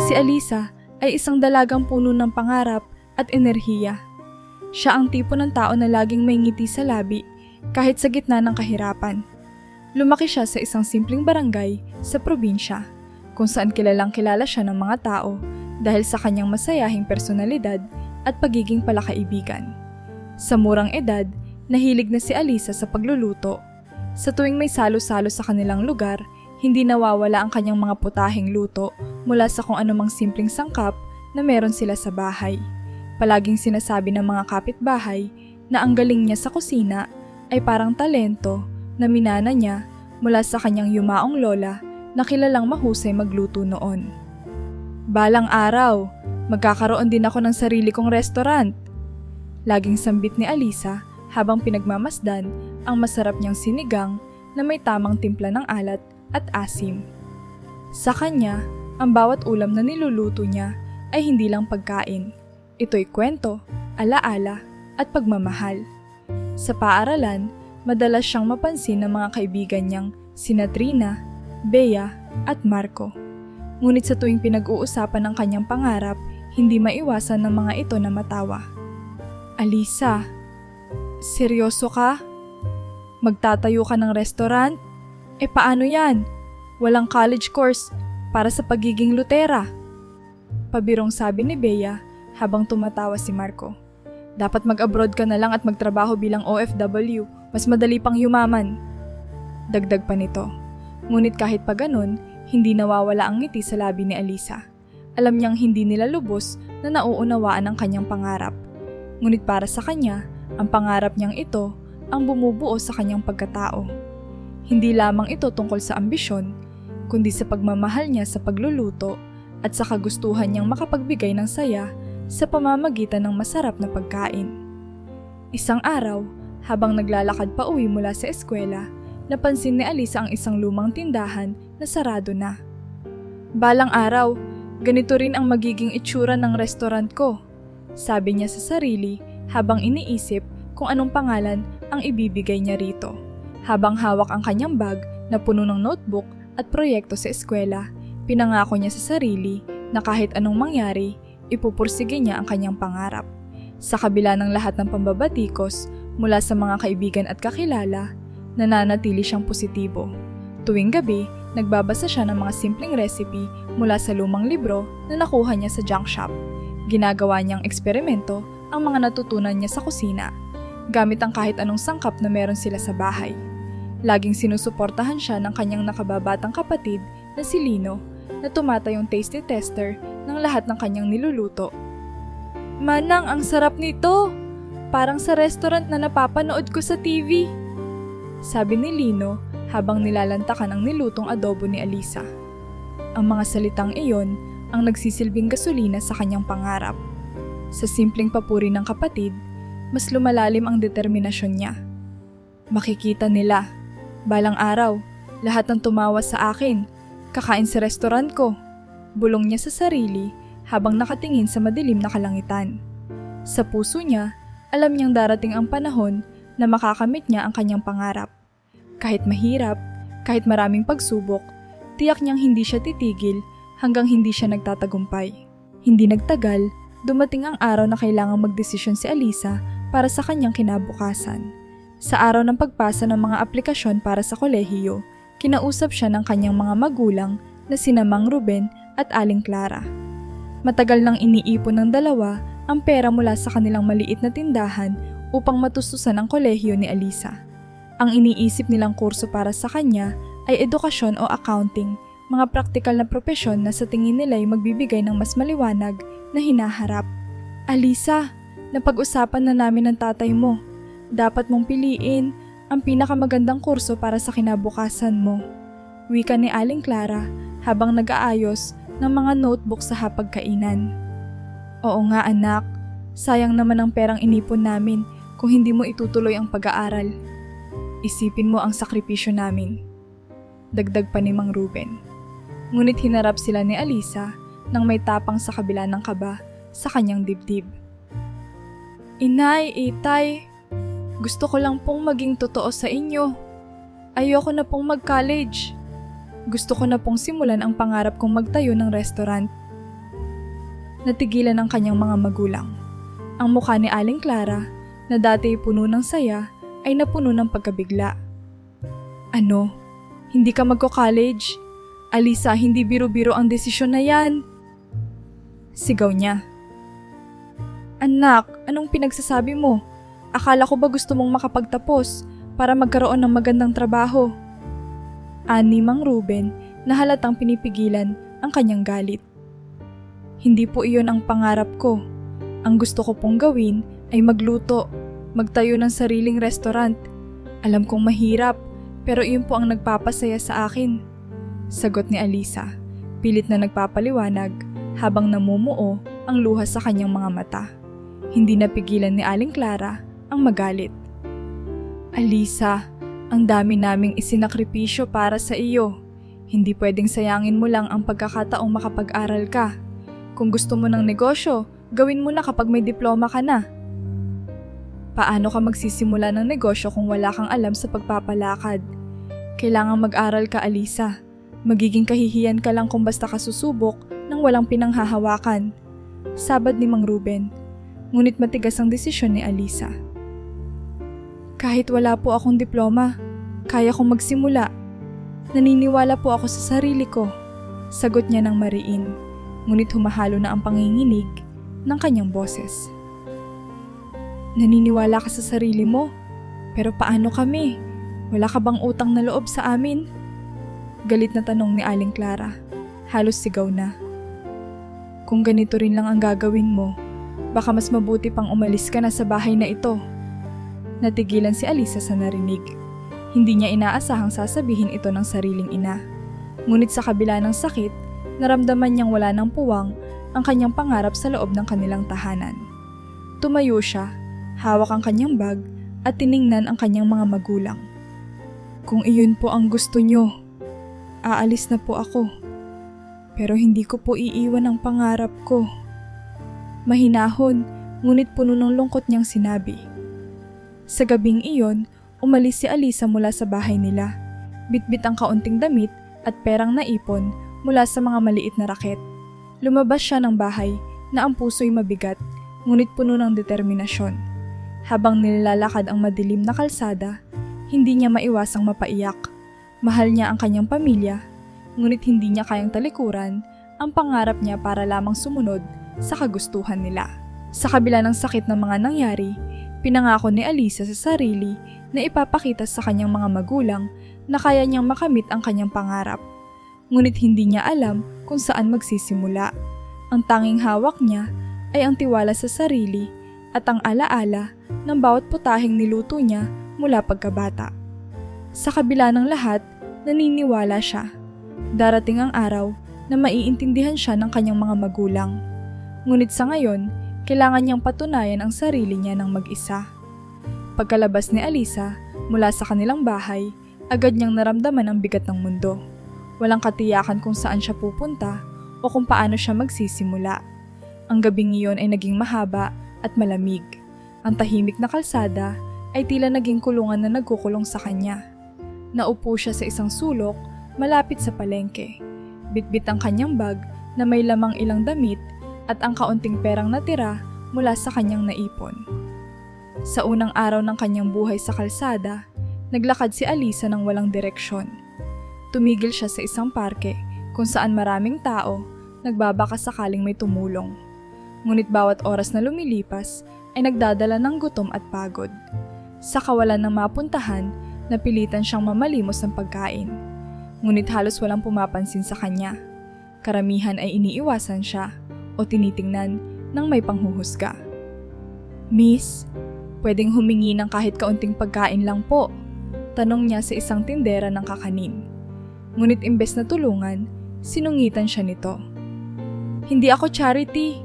Si Alisa ay isang dalagang puno ng pangarap at enerhiya. Siya ang tipo ng tao na laging may ngiti sa labi kahit sa gitna ng kahirapan. Lumaki siya sa isang simpleng barangay sa probinsya kung saan kilalang kilala siya ng mga tao dahil sa kanyang masayahing personalidad at pagiging palakaibigan. Sa murang edad, nahilig na si Alisa sa pagluluto. Sa tuwing may salo-salo sa kanilang lugar, hindi nawawala ang kanyang mga putahing luto mula sa kung anumang simpleng sangkap na meron sila sa bahay. Palaging sinasabi ng mga kapitbahay na ang galing niya sa kusina ay parang talento na minana niya mula sa kanyang yumaong lola na kilalang mahusay magluto noon. Balang araw, magkakaroon din ako ng sarili kong restaurant. Laging sambit ni Alisa habang pinagmamasdan ang masarap niyang sinigang na may tamang timpla ng alat at asim. Sa kanya, ang bawat ulam na niluluto niya ay hindi lang pagkain. Ito'y kwento, alaala at pagmamahal. Sa paaralan, madalas siyang mapansin ng mga kaibigan niyang sina Trina, Bea at Marco. Ngunit sa tuwing pinag-uusapan ng kanyang pangarap, hindi maiwasan ng mga ito na matawa. Alisa, seryoso ka? Magtatayo ka ng restaurant? Paano yan? Walang college course para sa pagiging Lutera. Pabirong sabi ni Bea habang tumatawa si Marco. Dapat mag-abroad ka na lang at magtrabaho bilang OFW, mas madali pang yumaman. Dagdag pa nito. Ngunit kahit pa ganun, hindi nawawala ang ngiti sa labi ni Alisa. Alam niyang hindi nila lubos na nauunawaan ang kanyang pangarap. Ngunit para sa kanya, ang pangarap niyang ito ang bumubuo sa kanyang pagkatao. Hindi lamang ito tungkol sa ambisyon, kundi sa pagmamahal niya sa pagluluto at sa kagustuhan niyang makapagbigay ng saya sa pamamagitan ng masarap na pagkain. Isang araw, habang naglalakad pa uwi mula sa eskwela, napansin ni Alisa ang isang lumang tindahan na sarado na. Balang araw, ganito rin ang magiging itsura ng restaurant ko, sabi niya sa sarili habang iniisip kung anong pangalan ang ibibigay niya rito. Habang hawak ang kanyang bag na puno ng notebook at proyekto sa eskwela, pinangako niya sa sarili na kahit anong mangyari, ipupursige niya ang kanyang pangarap. Sa kabila ng lahat ng pambabatikos mula sa mga kaibigan at kakilala, nananatili siyang positibo. Tuwing gabi, nagbabasa siya ng mga simpleng recipe mula sa lumang libro na nakuha niya sa junk shop. Ginagawa niyang eksperimento ang mga natutunan niya sa kusina, gamit ang kahit anong sangkap na meron sila sa bahay. Laging sinusuportahan siya ng kanyang nakababatang kapatid na si Lino na tumatayong tasty tester ng lahat ng kanyang niluluto. Manang, ang sarap nito! Parang sa restaurant na napapanood ko sa TV. Sabi ni Lino habang nilalantakan ang nilutong adobo ni Alisa. Ang mga salitang iyon ang nagsisilbing gasolina sa kanyang pangarap. Sa simpleng papuri ng kapatid, mas lumalalim ang determinasyon niya. Makikita nila, balang araw, lahat ng tumawa sa akin, kakain sa restaurant ko. Bulong niya sa sarili habang nakatingin sa madilim na kalangitan. Sa puso niya, alam niyang darating ang panahon na makakamit niya ang kanyang pangarap. Kahit mahirap, kahit maraming pagsubok, tiyak niyang hindi siya titigil hanggang hindi siya nagtatagumpay. Hindi nagtagal, dumating ang araw na kailangang magdesisyon si Alisa para sa kanyang kinabukasan. Sa araw ng pagpasa ng mga aplikasyon para sa kolehiyo, kinausap siya ng kanyang mga magulang na sina Mang Ruben at Aling Clara. Matagal nang iniipon ng dalawa ang pera mula sa kanilang maliit na tindahan upang matustusan ang kolehiyo ni Alisa. Ang iniisip nilang kurso para sa kanya ay edukasyon o accounting, mga praktikal na propesyon na sa tingin nila ay magbibigay ng mas maliwanag na hinaharap. Alisa, napag-usapan na namin ng tatay mo. Dapat mong piliin ang pinakamagandang kurso para sa kinabukasan mo. Wika ni Aling Clara habang nag-aayos ng mga notebook sa hapagkainan. Oo nga anak, sayang naman ang perang inipon namin kung hindi mo itutuloy ang pag-aaral. Isipin mo ang sakripisyo namin. Dagdag pa ni Mang Ruben. Ngunit hinarap sila ni Alisa nang may tapang sa kabila ng kaba sa kanyang dibdib. Inay, itay, gusto ko lang pong maging totoo sa inyo. Ayoko na pong mag-college. Gusto ko na pong simulan ang pangarap kong magtayo ng restaurant. natigilan ang kanyang mga magulang. Ang mukha ni Aling Clara, na dati puno ng saya, ay napuno ng pagkabigla. Ano? Hindi ka magko-college? Alisa, hindi biro-biro ang desisyon na yan. Sigaw niya. Anak, anong pinagsasabi mo? Akala ko ba gusto mong makapagtapos para magkaroon ng magandang trabaho? Ani Mang Ruben na halatang pinipigilan ang kanyang galit. Hindi po iyon ang pangarap ko. Ang gusto ko pong gawin ay magluto, magtayo ng sariling restaurant. Alam kong mahirap, pero iyon po ang nagpapasaya sa akin. Sagot ni Alisa, pilit na nagpapaliwanag habang namumuo ang luha sa kanyang mga mata. Hindi napigilan ni Aling Clara ang magalit. Alisa, ang dami naming isinakripisyo para sa iyo. Hindi pwedeng sayangin mo lang ang pagkakataong makapag-aral ka. Kung gusto mo ng negosyo, gawin mo na kapag may diploma ka na. Paano ka magsisimula ng negosyo kung wala kang alam sa pagpapalakad? Kailangang mag-aral ka, Alisa. Magiging kahihiyan ka lang kung basta ka susubok nang walang pinanghahawakan. Sabad ni Mang Ruben. Ngunit matigas ang desisyon ni Alisa. Kahit wala po akong diploma, kaya kong magsimula. Naniniwala po ako sa sarili ko. Sagot niya ng mariin. Ngunit humahalo na ang panginginig ng kanyang boses. Naniniwala ka sa sarili mo? Pero paano kami? Wala ka bang utang na loob sa amin? Galit na tanong ni Aling Clara. Halos sigaw na. Kung ganito rin lang ang gagawin mo, baka mas mabuti pang umalis ka na sa bahay na ito. Natigilan si Alisa sa narinig. Hindi niya inaasahang sasabihin ito ng sariling ina. Ngunit sa kabila ng sakit, naramdaman niyang wala ng puwang ang kanyang pangarap sa loob ng kanilang tahanan. Tumayo siya, hawak ang kanyang bag at tiningnan ang kanyang mga magulang. Kung iyon po ang gusto niyo, aalis na po ako. Pero hindi ko po iiwan ang pangarap ko. Mahinahon, ngunit puno ng lungkot niyang sinabi. Sa gabing iyon, umalis si Alisa mula sa bahay nila. Bitbit ang kaunting damit at perang naipon mula sa mga maliit na raket. Lumabas siya ng bahay na ang puso'y mabigat, ngunit puno ng determinasyon. Habang nilalakad ang madilim na kalsada, hindi niya maiwasang mapaiyak. Mahal niya ang kanyang pamilya, ngunit hindi niya kayang talikuran ang pangarap niya para lamang sumunod sa kagustuhan nila. Sa kabila ng sakit ng mga nangyari, pinangako ni Alisa sa sarili na ipapakita sa kanyang mga magulang na kaya niyang makamit ang kanyang pangarap. Ngunit hindi niya alam kung saan magsisimula. Ang tanging hawak niya ay ang tiwala sa sarili at ang alaala ng bawat putaheng niluto niya mula pagkabata. Sa kabila ng lahat, naniniwala siya. Darating ang araw na maiintindihan siya ng kanyang mga magulang. Ngunit sa ngayon, kailangan niyang patunayan ang sarili niya ng mag-isa. Pagkalabas ni Alisa mula sa kanilang bahay, agad niyang naramdaman ang bigat ng mundo. Walang katiyakan kung saan siya pupunta o kung paano siya magsisimula. Ang gabing iyon ay naging mahaba at malamig. Ang tahimik na kalsada ay tila naging kulungan na nagkukulong sa kanya. Naupo siya sa isang sulok malapit sa palengke. Bitbit ang kanyang bag na may lamang ilang damit at ang kaunting perang natira mula sa kanyang naipon. Sa unang araw ng kanyang buhay sa kalsada, naglakad si Alisa ng walang direksyon. Tumigil siya sa isang parke kung saan maraming tao nagbabaka sakaling may tumulong. Ngunit bawat oras na lumilipas ay nagdadala ng gutom at pagod. Sa kawalan ng mapuntahan, napilitan siyang mamalimos ng pagkain. Ngunit halos walang pumapansin sa kanya. Karamihan ay iniiwasan siya o tinitingnan ng may panghuhusga. Miss, pwedeng humingi ng kahit kaunting pagkain lang po, tanong niya sa isang tindera ng kakanin. Ngunit imbes na tulungan, sinungitan siya nito. Hindi ako charity.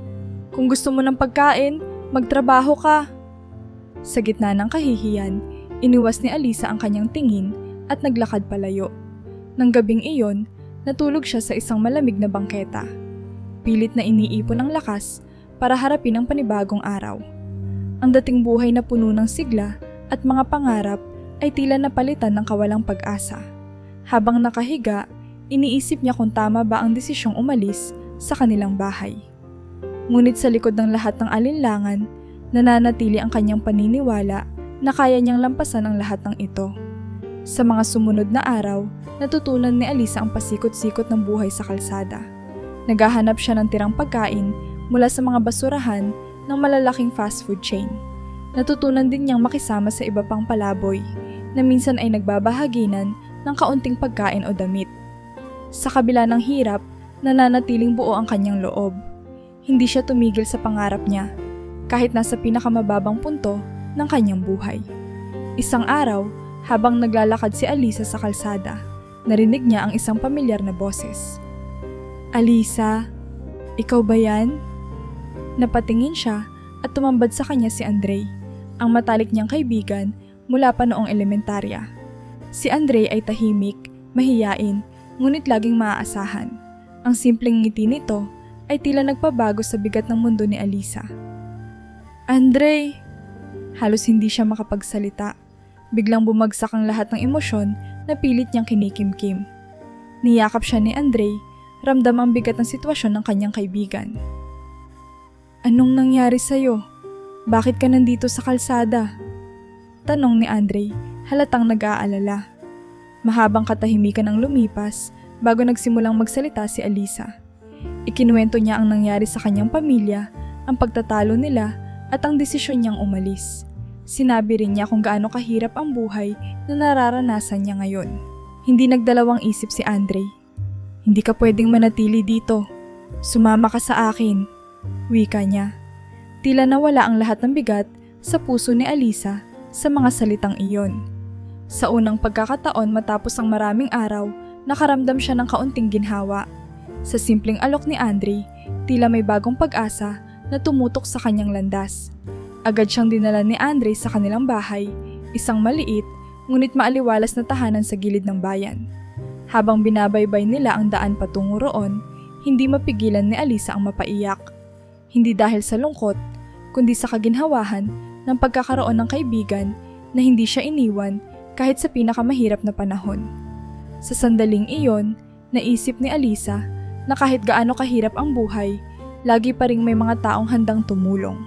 Kung gusto mo ng pagkain, magtrabaho ka. Sa gitna ng kahihiyan, iniwas ni Alisa ang kanyang tingin at naglakad palayo. Nang gabing iyon, natulog siya sa isang malamig na bangketa. Pilit na iniipon ang lakas para harapin ang panibagong araw. Ang dating buhay na puno ng sigla at mga pangarap ay tila napalitan ng kawalang pag-asa. Habang nakahiga, iniisip niya kung tama ba ang desisyong umalis sa kanilang bahay. Ngunit sa likod ng lahat ng alinlangan, nananatili ang kanyang paniniwala na kaya niyang lampasan ang lahat ng ito. Sa mga sumunod na araw, natutunan ni Alisa ang pasikot-sikot ng buhay sa kalsada. Naghahanap siya ng tirang pagkain mula sa mga basurahan ng malalaking fast food chain. Natutunan din niyang makisama sa iba pang palaboy na minsan ay nagbabahaginan ng kaunting pagkain o damit. Sa kabila ng hirap, nananatiling buo ang kanyang loob. Hindi siya tumigil sa pangarap niya, kahit nasa pinakamababang punto ng kanyang buhay. Isang araw, habang naglalakad si Alisa sa kalsada, narinig niya ang isang pamilyar na boses. "Alisa, ikaw ba yan?" Napatingin siya at tumambad sa kanya si Andre, ang matalik niyang kaibigan mula pa noong elementarya. Si Andre ay tahimik, mahiyain, ngunit laging maaasahan. Ang simpleng ngiti nito ay tila nagpabago sa bigat ng mundo ni Alisa. "Andre!" Halos hindi siya makapagsalita. Biglang bumagsak ang lahat ng emosyon na pilit niyang kinikimkim. Niyakap siya ni Andre, ramdam ang bigat ng sitwasyon ng kanyang kaibigan. "Anong nangyari sa'yo? Bakit ka nandito sa kalsada?" Tanong ni Andre, halatang nag-aalala. Mahabang katahimikan ang lumipas bago nagsimulang magsalita si Alisa. Ikinuwento niya ang nangyari sa kanyang pamilya, ang pagtatalo nila at ang desisyon niyang umalis. Sinabi rin niya kung gaano kahirap ang buhay na nararanasan niya ngayon. Hindi nagdalawang isip si Andre. "Hindi ka pwedeng manatili dito. Sumama ka sa akin," wika niya. Tila nawala ang lahat ng bigat sa puso ni Alisa sa mga salitang iyon. Sa unang pagkakataon matapos ang maraming araw, nakaramdam siya ng kaunting ginhawa. Sa simpleng alok ni Andre, tila may bagong pag-asa na tumutok sa kanyang landas. Agad siyang dinala ni Andre sa kanilang bahay, isang maliit ngunit maaliwalas na tahanan sa gilid ng bayan. Habang binabaybay nila ang daan patungo roon, hindi mapigilan ni Alisa ang mapaiyak. Hindi dahil sa lungkot, kundi sa kaginhawahan ng pagkakaroon ng kaibigan na hindi siya iniwan kahit sa pinakamahirap na panahon. Sa sandaling iyon, naisip ni Alisa na kahit gaano kahirap ang buhay, lagi pa ring may mga taong handang tumulong.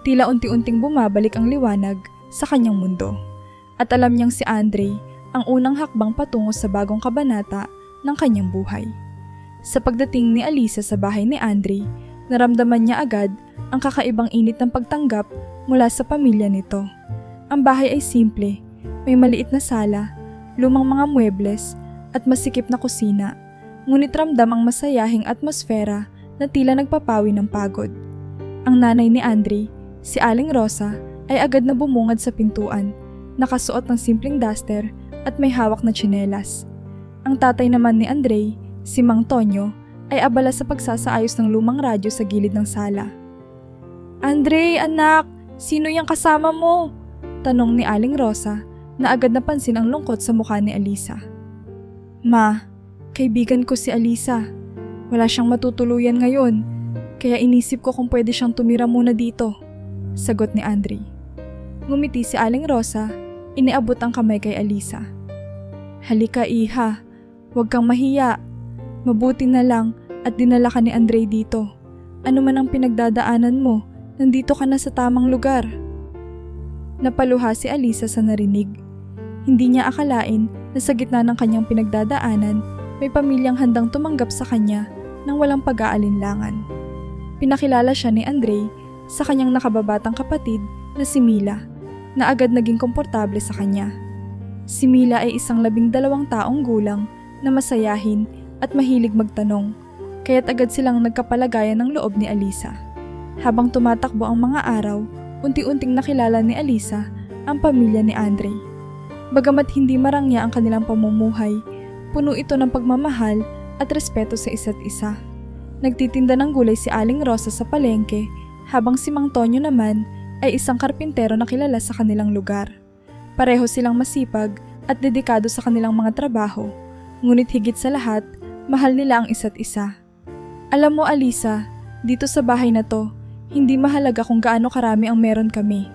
Tila unti-unting bumabalik ang liwanag sa kanyang mundo. At alam niyang si Andre ang unang hakbang patungo sa bagong kabanata ng kanyang buhay. Sa pagdating ni Alisa sa bahay ni Andre, naramdaman niya agad ang kakaibang init ng pagtanggap mula sa pamilya nito. Ang bahay ay simple, may maliit na sala, lumang mga muebles at masikip na kusina. Ngunit ramdam ang masayahing atmosfera na tila nagpapawi ng pagod. Ang nanay ni Andre, si Aling Rosa, ay agad na bumungad sa pintuan, nakasuot ng simpleng duster at may hawak na tsinelas. Ang tatay naman ni Andre, si Mang Tonyo, ay abala sa pagsasaayos ng lumang radyo sa gilid ng sala. "Andre, anak, sino yung kasama mo?" Tanong ni Aling Rosa na agad napansin ang lungkot sa mukha ni Alisa. "Ma, kaibigan ko si Alisa. Wala siyang matutuluyan ngayon, kaya inisip ko kung pwede siyang tumira muna dito," sagot ni Andre. Ngumiti si Aling Rosa, iniabot ang kamay kay Alisa. "Halika iha, huwag kang mahiya. Mabuti na lang at dinala ka ni Andre dito. Ano man ang pinagdadaanan mo, nandito ka na sa tamang lugar." Napaluha si Alisa sa narinig. Hindi niya akalain na sa gitna ng kanyang pinagdadaanan, may pamilyang handang tumanggap sa kanya nang walang pag-aalinlangan. Pinakilala siya ni Andre sa kanyang nakababatang kapatid na si Mila, na agad naging komportable sa kanya. Si Mila ay isang 12 taong gulang na masayahin at mahilig magtanong, kaya't agad silang nagkapalagayan ng loob ni Alisa. Habang tumatakbo ang mga araw, unti-unting nakilala ni Alisa ang pamilya ni Andre. Bagamat hindi marangya ang kanilang pamumuhay, puno ito ng pagmamahal at respeto sa isa't isa. Nagtitinda ng gulay si Aling Rosa sa palengke, habang si Mang Tonyo naman ay isang karpintero na kilala sa kanilang lugar. Pareho silang masipag at dedikado sa kanilang mga trabaho, ngunit higit sa lahat, mahal nila ang isa't isa. Alam mo Alisa, dito sa bahay na to, hindi mahalaga kung gaano karami ang meron kami.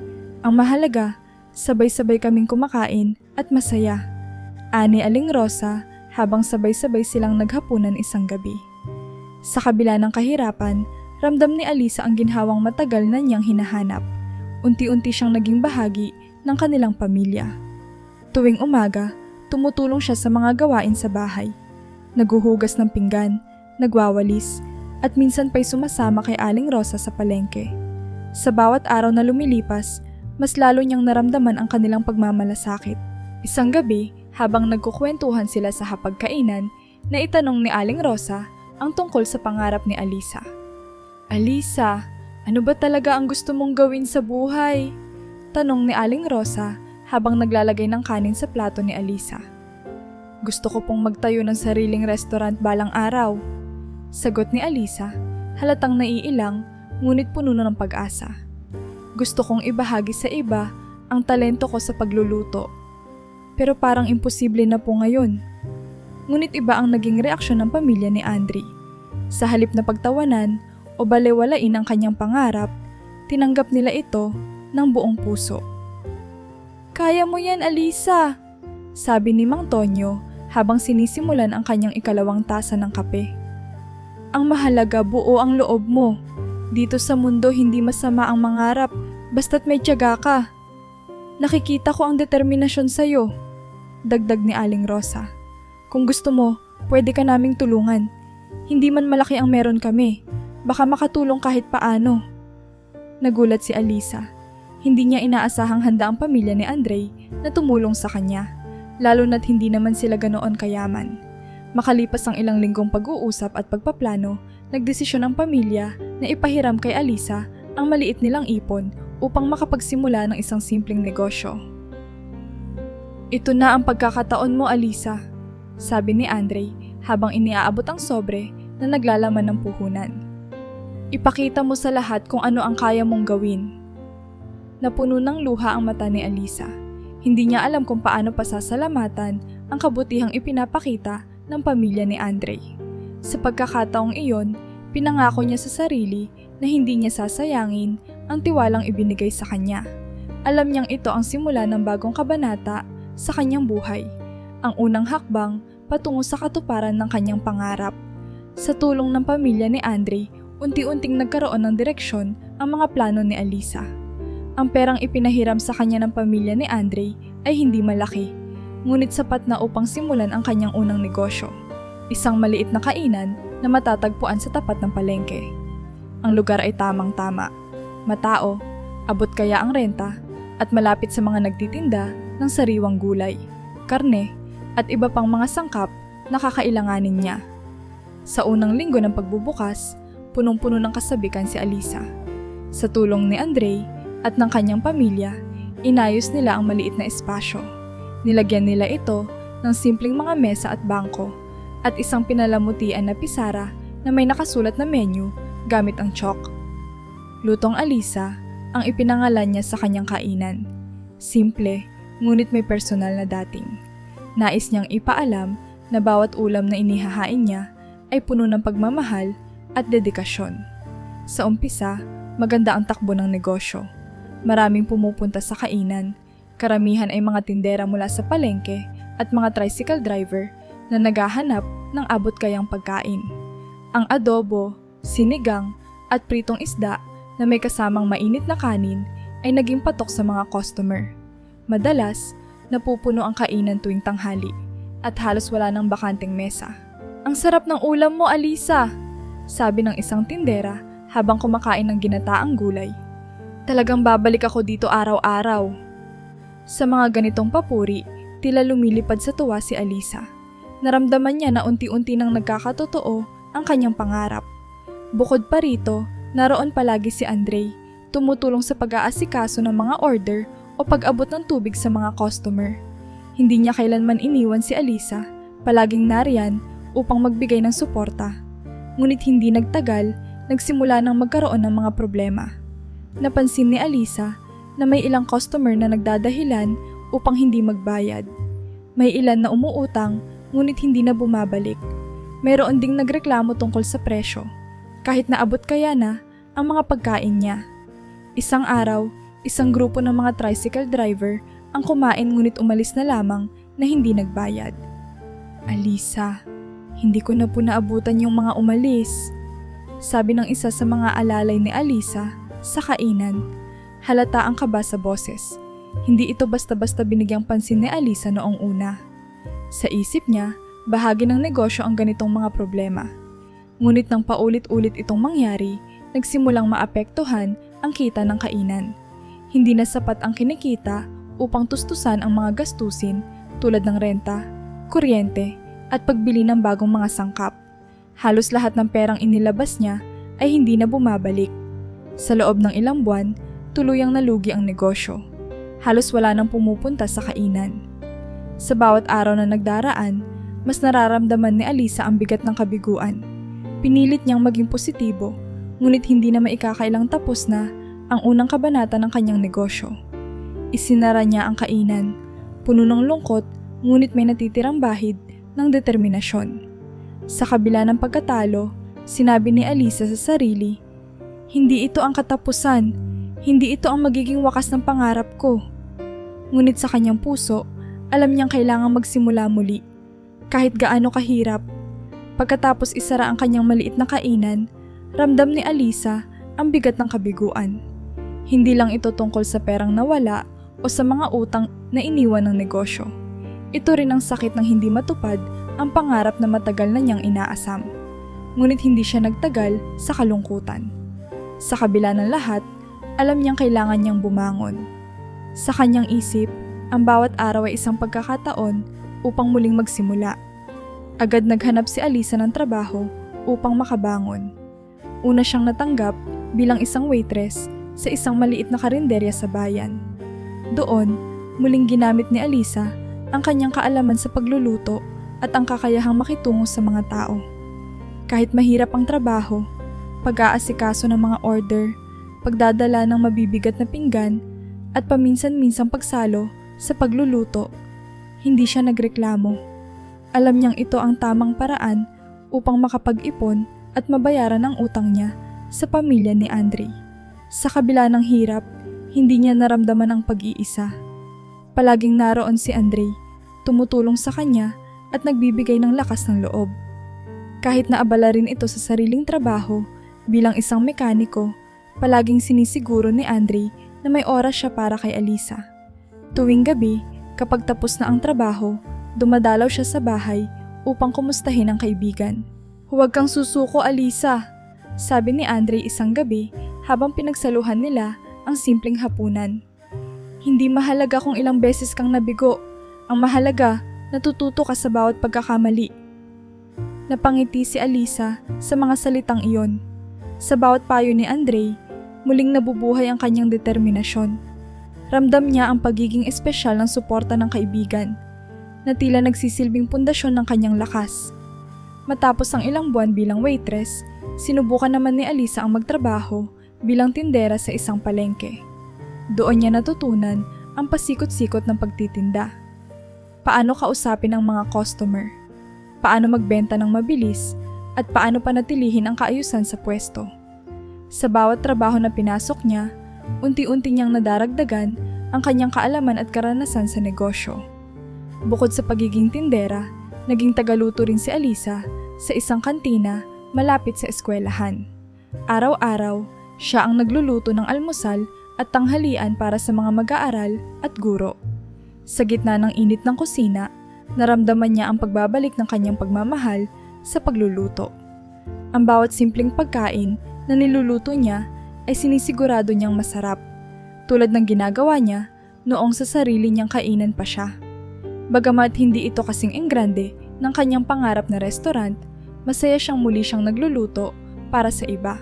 Ang mahalaga, sabay-sabay kaming kumakain at masaya. Ani Aling Rosa habang sabay-sabay silang naghapunan isang gabi. Sa kabila ng kahirapan, Ramdam ni Alisa ang ginhawang matagal na niyang hinahanap. Unti-unti siyang naging bahagi ng kanilang pamilya. Tuwing umaga, tumutulong siya sa mga gawain sa bahay. Naghuhugas ng pinggan, nagwawalis, at minsan pa'y sumasama kay Aling Rosa sa palengke. Sa bawat araw na lumilipas, mas lalo niyang naramdaman ang kanilang pagmamalasakit. Isang gabi, habang nagkukwentuhan sila sa hapagkainan, na itanong ni Aling Rosa ang tungkol sa pangarap ni Alisa. Alisa, ano ba talaga ang gusto mong gawin sa buhay? Tanong ni Aling Rosa habang naglalagay ng kanin sa plato ni Alisa. Gusto ko pong magtayo ng sariling restaurant balang araw. Sagot ni Alisa, halatang naiilang ngunit puno ng pag-asa. Gusto kong ibahagi sa iba ang talento ko sa pagluluto. Pero parang imposible na po ngayon. Ngunit iba ang naging reaksyon ng pamilya ni Andre. Sa halip na pagtawanan o balewalain ang kanyang pangarap, tinanggap nila ito ng buong puso. Kaya mo yan, Alisa, sabi ni Mang Tonyo habang sinisimulan ang kanyang ikalawang tasa ng kape. Ang mahalaga, buo ang loob mo. Dito sa mundo hindi masama ang mangarap basta't may tiyaga ka. Nakikita ko ang determinasyon sa'yo, dagdag ni Aling Rosa. Kung gusto mo, pwede ka naming tulungan. Hindi man malaki ang meron kami, baka makatulong kahit paano. Nagulat si Alisa. Hindi niya inaasahang handa ang pamilya ni Andre na tumulong sa kanya, lalo na't hindi naman sila ganoon kayaman. Makalipas ang ilang linggong pag-uusap at pagpaplano, nagdesisyon ang pamilya na ipahiram kay Alisa ang maliit nilang ipon upang makapagsimula ng isang simpleng negosyo. Ito na ang pagkakataon mo, Alisa, sabi ni Andre habang iniaabot ang sobre na naglalaman ng puhunan. Ipakita mo sa lahat kung ano ang kaya mong gawin. Napuno ng luha ang mata ni Alisa. Hindi niya alam kung paano pasasalamatan ang kabutihang ipinapakita ng pamilya ni Andre. Sa pagkakataong iyon, pinangako niya sa sarili na hindi niya sasayangin ang tiwalang ibinigay sa kanya. Alam niyang ito ang simula ng bagong kabanata sa kanyang buhay, ang unang hakbang patungo sa katuparan ng kanyang pangarap. Sa tulong ng pamilya ni Andre, unti-unting nagkaroon ng direksyon ang mga plano ni Alisa. Ang perang ipinahiram sa kanya ng pamilya ni Andre ay hindi malaki, ngunit sapat na upang simulan ang kanyang unang negosyo, isang maliit na kainan na matatagpuan sa tapat ng palengke. Ang lugar ay tamang-tama, matao, abot kaya ang renta, at malapit sa mga nagtitinda ng sariwang gulay, karne, at iba pang mga sangkap na kakailanganin niya. Sa unang linggo ng pagbubukas, punong-puno ng kasabikan si Alisa. Sa tulong ni Andre at ng kanyang pamilya, inayos nila ang maliit na espasyo. Nilagyan nila ito ng simpleng mga mesa at bangko at isang pinalamutian na pisara na may nakasulat na menu gamit ang chalk. Lutong Alisa ang ipinangalan niya sa kanyang kainan. Simple, ngunit may personal na dating. Nais niyang ipaalam na bawat ulam na inihahain niya ay puno ng pagmamahal at dedikasyon. Sa umpisa, maganda ang takbo ng negosyo. Maraming pumupunta sa kainan. Karamihan ay mga tindera mula sa palengke at mga tricycle driver na naghahanap ng abot kayang pagkain. Ang adobo, sinigang at pritong isda na may kasamang mainit na kanin ay naging patok sa mga customer. Madalas, napupuno ang kainan tuwing tanghali at halos wala ng bakanteng mesa. Ang sarap ng ulam mo, Alisa, sabi ng isang tindera habang kumakain ng ginataang gulay. Talagang babalik ako dito araw-araw. Sa mga ganitong papuri, tila lumilipad sa tuwa si Alisa. Naramdaman niya na unti-unti nang nagkakatotoo ang kanyang pangarap. Bukod pa rito, naroon palagi si Andre, tumutulong sa pag-aasikaso ng mga order o pag-abot ng tubig sa mga customer. Hindi niya kailanman iniwan si Alisa, palaging nariyan upang magbigay ng suporta. Ngunit hindi nagtagal, nagsimula nang magkaroon ng mga problema. Napansin ni Alisa na may ilang customer na nagdadahilan upang hindi magbayad. May ilan na umuutang ngunit hindi na bumabalik. Mayroon ding nagreklamo tungkol sa presyo, kahit naabot kaya na ang mga pagkain niya. Isang araw, isang grupo ng mga tricycle driver ang kumain ngunit umalis na lamang na hindi nagbayad. Alisa, hindi ko na po naabutan yung mga umalis, sabi ng isa sa mga alalay ni Alisa sa kainan. Halata ang kaba sa boses. Hindi ito basta-basta binigyang pansin ni Alisa noong una. Sa isip niya, bahagi ng negosyo ang ganitong mga problema. Ngunit nang paulit-ulit itong mangyari, nagsimulang maapektuhan ang kita ng kainan. Hindi na sapat ang kinikita upang tustusan ang mga gastusin tulad ng renta, kuryente, at pagbili ng bagong mga sangkap. Halos lahat ng perang inilabas niya ay hindi na bumabalik. Sa loob ng ilang buwan, tuluyang nalugi ang negosyo. Halos wala nang pumupunta sa kainan. Sa bawat araw na nagdaraan, mas nararamdaman ni Alisa ang bigat ng kabiguan. Pinilit niyang maging positibo, ngunit hindi na maikakailang tapos na ang unang kabanata ng kanyang negosyo. Isinara niya ang kainan, puno ng lungkot, ngunit may natitirang bahid ng determinasyon. Sa kabila ng pagkatalo, sinabi ni Alisa sa sarili, "Hindi ito ang katapusan, hindi ito ang magiging wakas ng pangarap ko." Ngunit sa kanyang puso, alam niyang kailangang magsimula muli, kahit gaano kahirap. Pagkatapos isara ang kanyang maliit na kainan, ramdam ni Alisa ang bigat ng kabiguan. Hindi lang ito tungkol sa perang nawala o sa mga utang na iniwan ng negosyo. Ito rin ang sakit ng hindi matupad ang pangarap na matagal na niyang inaasam. Ngunit hindi siya nagtagal sa kalungkutan. Sa kabila ng lahat, alam niyang kailangan niyang bumangon. Sa kanyang isip, ang bawat araw ay isang pagkakataon upang muling magsimula. Agad naghanap si Alisa ng trabaho upang makabangon. Una siyang natanggap bilang isang waitress sa isang maliit na karinderya sa bayan. Doon, muling ginamit ni Alisa ang kanyang kaalaman sa pagluluto at ang kakayahang makitungo sa mga tao. Kahit mahirap ang trabaho, pag-aasikaso ng mga order, pagdadala ng mabibigat na pinggan, at paminsan-minsang pagsalo sa pagluluto, hindi siya nagreklamo. Alam niyang ito ang tamang paraan upang makapag-ipon at mabayaran ang utang niya sa pamilya ni Andre. Sa kabila ng hirap, hindi niya naramdaman ang pag-iisa. Palaging naroon si Andre, tumutulong sa kanya at nagbibigay ng lakas ng loob. Kahit naabala rin ito sa sariling trabaho bilang isang mekaniko, palaging sinisiguro ni Andre na may oras siya para kay Alisa. Tuwing gabi, kapag tapos na ang trabaho, dumadalaw siya sa bahay upang kumustahin ang kaibigan. "Huwag kang susuko, Alisa," sabi ni Andre isang gabi habang pinagsaluhan nila ang simpleng hapunan. "Hindi mahalaga kung ilang beses kang nabigo. Ang mahalaga, natututo ka sa bawat pagkakamali." Napangiti si Alisa sa mga salitang iyon. Sa bawat payo ni Andre, muling nabubuhay ang kanyang determinasyon. Ramdam niya ang pagiging espesyal ng suporta ng kaibigan, na tila nagsisilbing pundasyon ng kanyang lakas. Matapos ang ilang buwan bilang waitress, sinubukan naman ni Alisa ang magtrabaho bilang tindera sa isang palengke. Doon niya natutunan ang pasikot-sikot ng pagtitinda. Paano kausapin ang mga customer, paano magbenta ng mabilis, at paano panatilihin ang kaayusan sa pwesto. Sa bawat trabaho na pinasok niya, unti-unti niyang nadaragdagan ang kanyang kaalaman at karanasan sa negosyo. Bukod sa pagiging tindera, naging tagaluto rin si Alisa sa isang kantina malapit sa eskwelahan. Araw-araw, siya ang nagluluto ng almusal at tanghalian para sa mga mag-aaral at guro. Sa gitna ng init ng kusina, naramdaman niya ang pagbabalik ng kanyang pagmamahal sa pagluluto. Ang bawat simpleng pagkain na niluluto niya ay sinisigurado niyang masarap, tulad ng ginagawa niya noong sa sarili niyang kainan pa siya. Bagamat hindi ito kasing engrande ng kanyang pangarap na restaurant, masaya siyang muli siyang nagluluto para sa iba.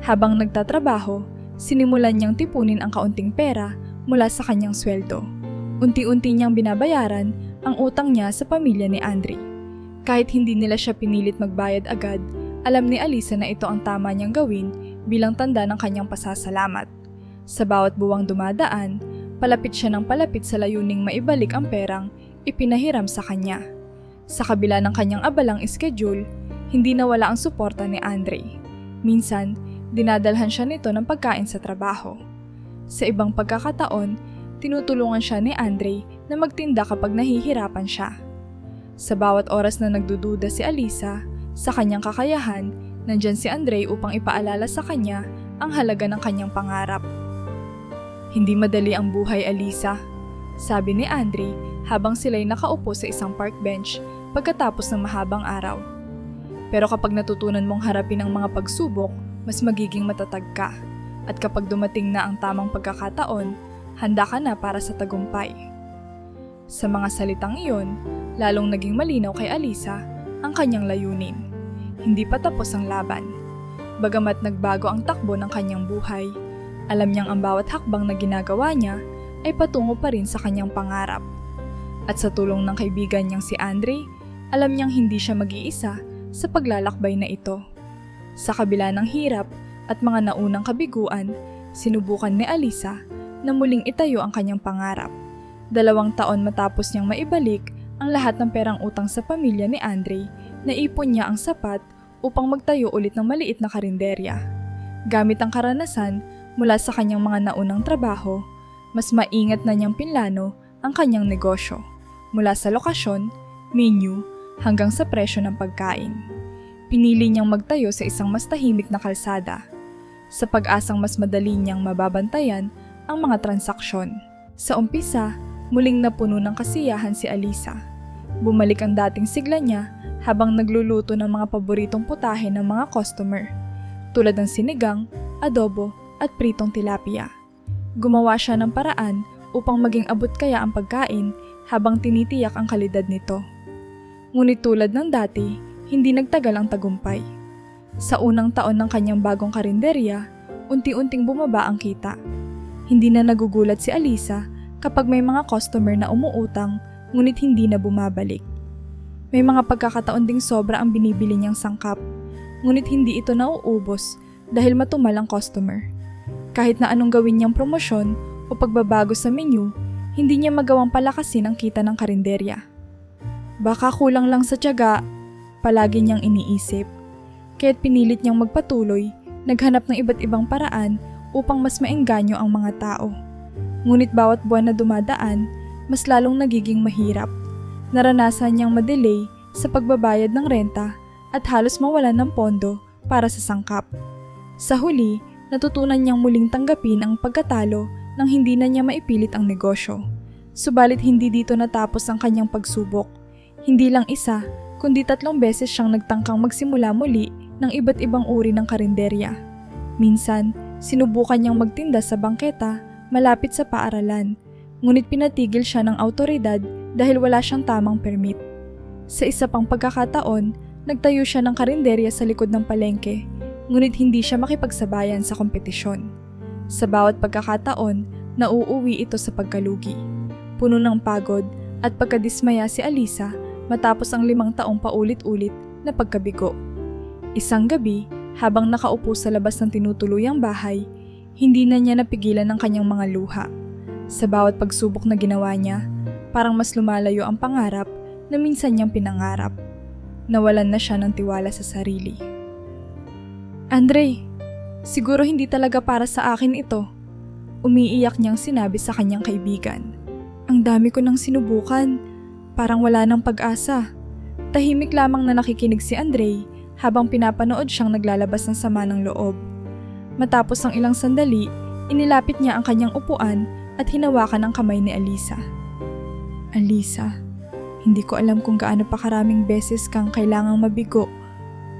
Habang nagtatrabaho, sinimulan niyang tipunin ang kaunting pera mula sa kanyang sweldo. Unti-unti niyang binabayaran ang utang niya sa pamilya ni Andre. Kahit hindi nila siya pinilit magbayad agad, alam ni Alisa na ito ang tama niyang gawin bilang tanda ng kanyang pasasalamat. Sa bawat buwang dumadaan, palapit siya ng palapit sa layuning maibalik ang perang ipinahiram sa kanya. Sa kabila ng kanyang abalang schedule, hindi nawala ang suporta ni Andre. Minsan, dinadalhan siya nito ng pagkain sa trabaho. Sa ibang pagkakataon, tinutulungan siya ni Andre na magtinda kapag nahihirapan siya. Sa bawat oras na nagdududa si Alisa sa kanyang kakayahan, Nandyan si Andre upang ipaalala sa kanya ang halaga ng kanyang pangarap. Hindi madali ang buhay, Alisa, sabi ni Andre habang sila'y nakaupo sa isang park bench pagkatapos ng mahabang araw. Pero kapag natutunan mong harapin ang mga pagsubok, mas magiging matatag ka. At kapag dumating na ang tamang pagkakataon, handa ka na para sa tagumpay. Sa mga salitang iyon, lalong naging malinaw kay Alisa ang kanyang layunin. Hindi pa tapos ang laban. Bagamat nagbago ang takbo ng kanyang buhay, alam niyang ang bawat hakbang na ginagawa niya ay patungo pa rin sa kanyang pangarap. At sa tulong ng kaibigan niyang si Andre, alam niyang hindi siya mag-iisa sa paglalakbay na ito. Sa kabila ng hirap at mga naunang kabiguan, sinubukan ni Alisa na muling itayo ang kanyang pangarap. 2 taon matapos niyang maibalik ang lahat ng perang utang sa pamilya ni Andre, naipon niya ang sapat upang magtayo ulit ng maliit na karinderya. Gamit ang karanasan mula sa kanyang mga naunang trabaho, mas maingat na niyang pinlano ang kanyang negosyo, mula sa lokasyon, menu, hanggang sa presyo ng pagkain. Pinili niyang magtayo sa isang mas tahimik na kalsada, sa pag-asang mas madali niyang mababantayan ang mga transaksyon. Sa umpisa, muling napuno ng kasiyahan si Alisa. Bumalik ang dating sigla niya habang nagluluto ng mga paboritong putahe ng mga customer, tulad ng sinigang, adobo at pritong tilapia. Gumawa siya ng paraan upang maging abot kaya ang pagkain habang tinitiyak ang kalidad nito. Ngunit tulad ng dati, hindi nagtagal ang tagumpay. Sa unang taon ng kanyang bagong karinderya, unti-unting bumaba ang kita. Hindi na nagugulat si Alisa kapag may mga customer na umuutang ngunit hindi na bumabalik. May mga pagkakataon ding sobra ang binibili niyang sangkap, ngunit hindi ito nauubos dahil matumal ang customer. Kahit na anong gawin niyang promosyon o pagbabago sa menu, hindi niya magawang palakasin ang kita ng karinderya. Baka kulang lang sa tiyaga, palagi niyang iniisip. Kaya't pinilit niyang magpatuloy, naghanap ng iba't ibang paraan upang mas maengganyo ang mga tao. Ngunit bawat buwan na dumadaan, mas lalong nagiging mahirap. Naranasan niyang madelay sa pagbabayad ng renta at halos mawalan ng pondo para sa sangkap. Sa huli, natutunan niyang muling tanggapin ang pagkatalo nang hindi na niya maipilit ang negosyo. Subalit hindi dito natapos ang kanyang pagsubok. Hindi lang isa, kundi 3 beses siyang nagtangkang magsimula muli ng iba't ibang uri ng karinderya. Minsan, sinubukan niyang magtinda sa bangketa malapit sa paaralan, ngunit pinatigil siya ng awtoridad dahil wala siyang tamang permit. Sa isa pang pagkakataon, nagtayo siya ng karinderya sa likod ng palengke, ngunit hindi siya makipagsabayan sa kompetisyon. Sa bawat pagkakataon, nauuwi ito sa pagkalugi. Puno ng pagod at pagkadismaya si Alisa matapos ang 5 taong paulit-ulit na pagkabigo. Isang gabi, habang nakaupo sa labas ng tinutuluyang bahay, hindi na niya napigilan ang kanyang mga luha. Sa bawat pagsubok na ginawa niya, parang mas lumalayo ang pangarap na minsan niyang pinangarap. Nawalan na siya ng tiwala sa sarili. Andre, siguro hindi talaga para sa akin ito. Umiiyak niyang sinabi sa kanyang kaibigan. Ang dami ko nang sinubukan, parang wala nang pag-asa. Tahimik lamang na nakikinig si Andre habang pinapanood siyang naglalabas ng sama ng loob. Matapos ang ilang sandali, inilapit niya ang kanyang upuan at hinawakan ang kamay ni Alisa. Alisa, hindi ko alam kung gaano pa karaming beses kang kailangang mabigo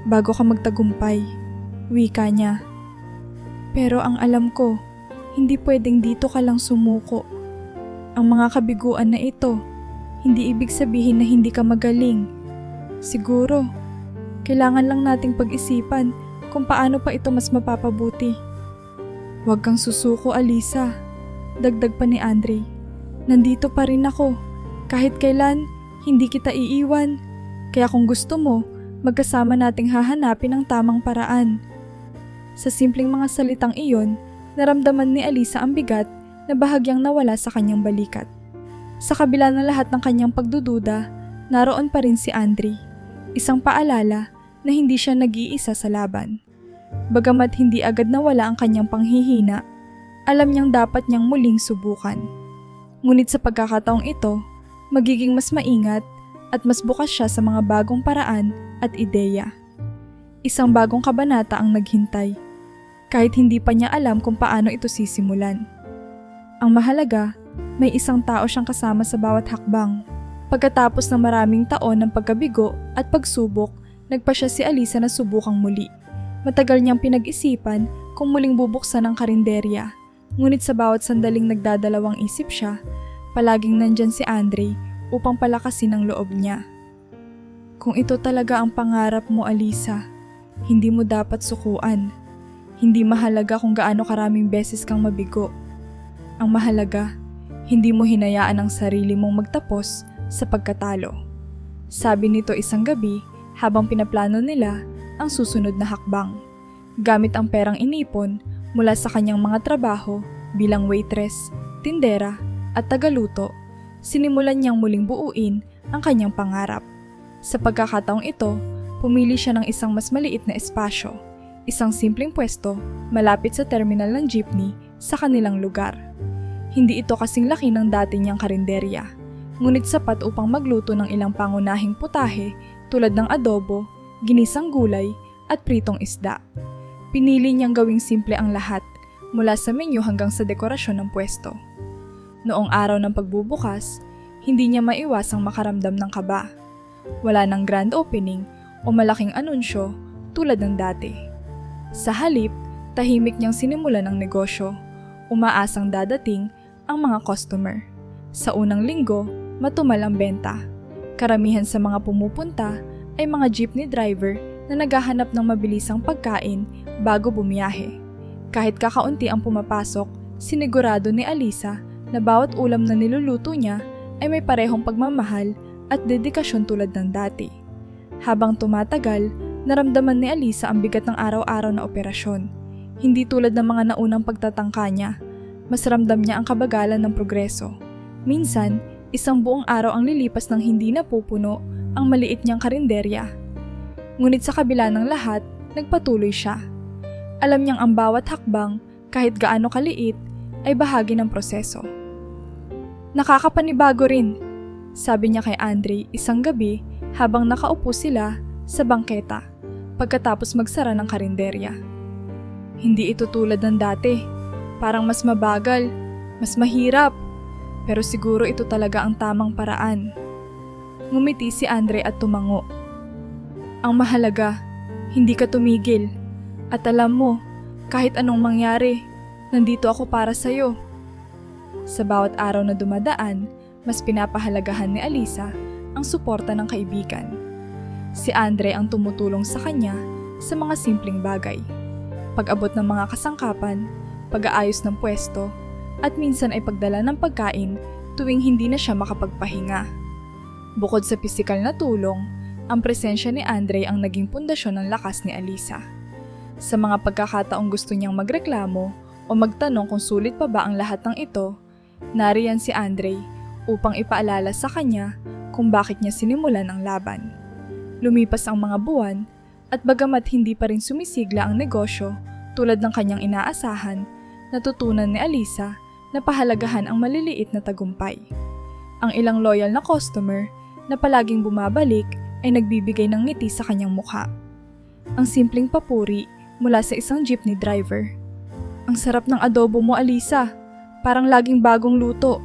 bago ka magtagumpay, wika niya. Pero ang alam ko, hindi pwedeng dito ka lang sumuko. Ang mga kabiguan na ito, hindi ibig sabihin na hindi ka magaling. Siguro, kailangan lang nating pag-isipan kung paano pa ito mas mapapabuti. Huwag kang susuko, Alisa. Dagdag pa ni Andre. Nandito pa rin ako. Kahit kailan, hindi kita iiwan. Kaya kung gusto mo, magkasama nating hahanapin ang tamang paraan. Sa simpleng mga salitang iyon, naramdaman ni Alisa ang bigat na bahagyang nawala sa kanyang balikat. Sa kabila ng lahat ng kanyang pagdududa, naroon pa rin si Andre. Isang paalala na hindi siya nag-iisa sa laban. Bagamat hindi agad nawala ang kanyang panghihina, alam niyang dapat niyang muling subukan. Ngunit sa pagkakataong ito, magiging mas maingat at mas bukas siya sa mga bagong paraan at ideya. Isang bagong kabanata ang naghintay, kahit hindi pa niya alam kung paano ito sisimulan. Ang mahalaga, may isang tao siyang kasama sa bawat hakbang. Pagkatapos ng maraming taon ng pagkabigo at pagsubok, nagpa siya si Alisa na subukang muli. Matagal niyang pinag-isipan kung muling bubuksan ang karinderya. Ngunit sa bawat sandaling nagdadalawang isip siya, palaging nandyan si Andre upang palakasin ang loob niya. Kung ito talaga ang pangarap mo, Alisa, hindi mo dapat sukuan. Hindi mahalaga kung gaano karaming beses kang mabigo. Ang mahalaga, hindi mo hinayaan ang sarili mong magtapos sa pagkatalo. Sabi nito isang gabi habang pinaplano nila ang susunod na hakbang. Gamit ang perang inipon mula sa kanyang mga trabaho bilang waitress, tindera at tagaluto, sinimulan niyang muling buuin ang kanyang pangarap. Sa pagkakataong ito, pumili siya ng isang mas maliit na espasyo, isang simpleng pwesto malapit sa terminal ng jeepney sa kanilang lugar. Hindi ito kasing laki ng dati niyang karinderya, ngunit sapat upang magluto ng ilang pangunahing putahe tulad ng adobo, ginisang gulay at pritong isda. Pinili niyang gawing simple ang lahat, mula sa menu hanggang sa dekorasyon ng pwesto. Noong araw ng pagbubukas, hindi niya maiwasang makaramdam ng kaba. Wala nang grand opening o malaking anunsyo tulad ng dati. Sa halip, tahimik niyang sinimulan ang negosyo, umaasang dadating ang mga customer. Sa unang linggo, matumal ang benta. Karamihan sa mga pumupunta ay mga jeepney driver na naghahanap ng mabilisang pagkain bago bumiyahe. Kahit kakaunti ang pumapasok, sinigurado ni Alisa na bawat ulam na niluluto niya ay may parehong pagmamahal at dedikasyon tulad ng dati. Habang tumatagal, naramdaman ni Alisa ang bigat ng araw-araw na operasyon. Hindi tulad ng mga naunang pagtatangka niya, mas ramdam niya ang kabagalan ng progreso. Minsan, isang buong araw ang lilipas ng hindi napupuno ang maliit niyang karinderya. Ngunit sa kabila ng lahat, nagpatuloy siya. Alam niyang ang bawat hakbang, kahit gaano kaliit, ay bahagi ng proseso. Nakakapanibago rin, sabi niya kay Andre isang gabi habang nakaupo sila sa bangketa pagkatapos magsara ng karinderya. Hindi ito tulad ng dati, parang mas mabagal, mas mahirap, pero siguro ito talaga ang tamang paraan. Ngumiti si Andre at tumango. Ang mahalaga, hindi ka tumigil. At alam mo, kahit anong mangyari, nandito ako para sa'yo. Sa bawat araw na dumadaan, mas pinapahalagahan ni Alisa ang suporta ng kaibigan. Si Andre ang tumutulong sa kanya sa mga simpleng bagay. Pag-abot ng mga kasangkapan, pag-aayos ng pwesto, at minsan ay pagdala ng pagkain tuwing hindi na siya makapagpahinga. Bukod sa pisikal na tulong, ang presensya ni Andre ang naging pundasyon ng lakas ni Alisa. Sa mga pagkakataong gusto niyang magreklamo o magtanong kung sulit pa ba ang lahat ng ito, nariyan si Andre upang ipaalala sa kanya kung bakit niya sinimulan ang laban. Lumipas ang mga buwan at bagamat hindi pa rin sumisigla ang negosyo tulad ng kanyang inaasahan, natutunan ni Alisa na pahalagahan ang maliliit na tagumpay. Ang ilang loyal na customer na palaging bumabalik ay nagbibigay ng ngiti sa kanyang mukha. Ang simpleng papuri mula sa isang jeepney driver. Ang sarap ng adobo mo, Alisa. Parang laging bagong luto.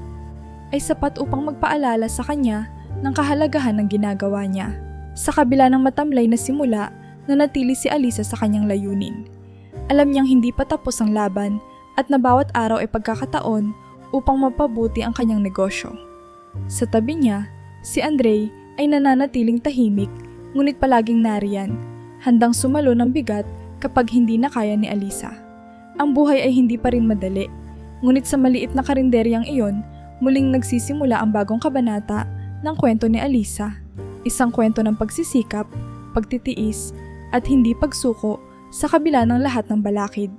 Ay sapat upang magpaalala sa kanya ng kahalagahan ng ginagawa niya. Sa kabila ng matamlay na simula, nanatili si Alisa sa kanyang layunin. Alam niyang hindi pa tapos ang laban at na bawat araw ay pagkakataon upang mapabuti ang kanyang negosyo. Sa tabi niya, si Andre ay nananatiling tahimik ngunit palaging nariyan, handang sumalo ng bigat kapag hindi na kaya ni Alisa. Ang buhay ay hindi pa rin madali, ngunit sa maliit na karinderyang iyon, muling nagsisimula ang bagong kabanata ng kwento ni Alisa. Isang kwento ng pagsisikap, pagtitiis, at hindi pagsuko sa kabila ng lahat ng balakid.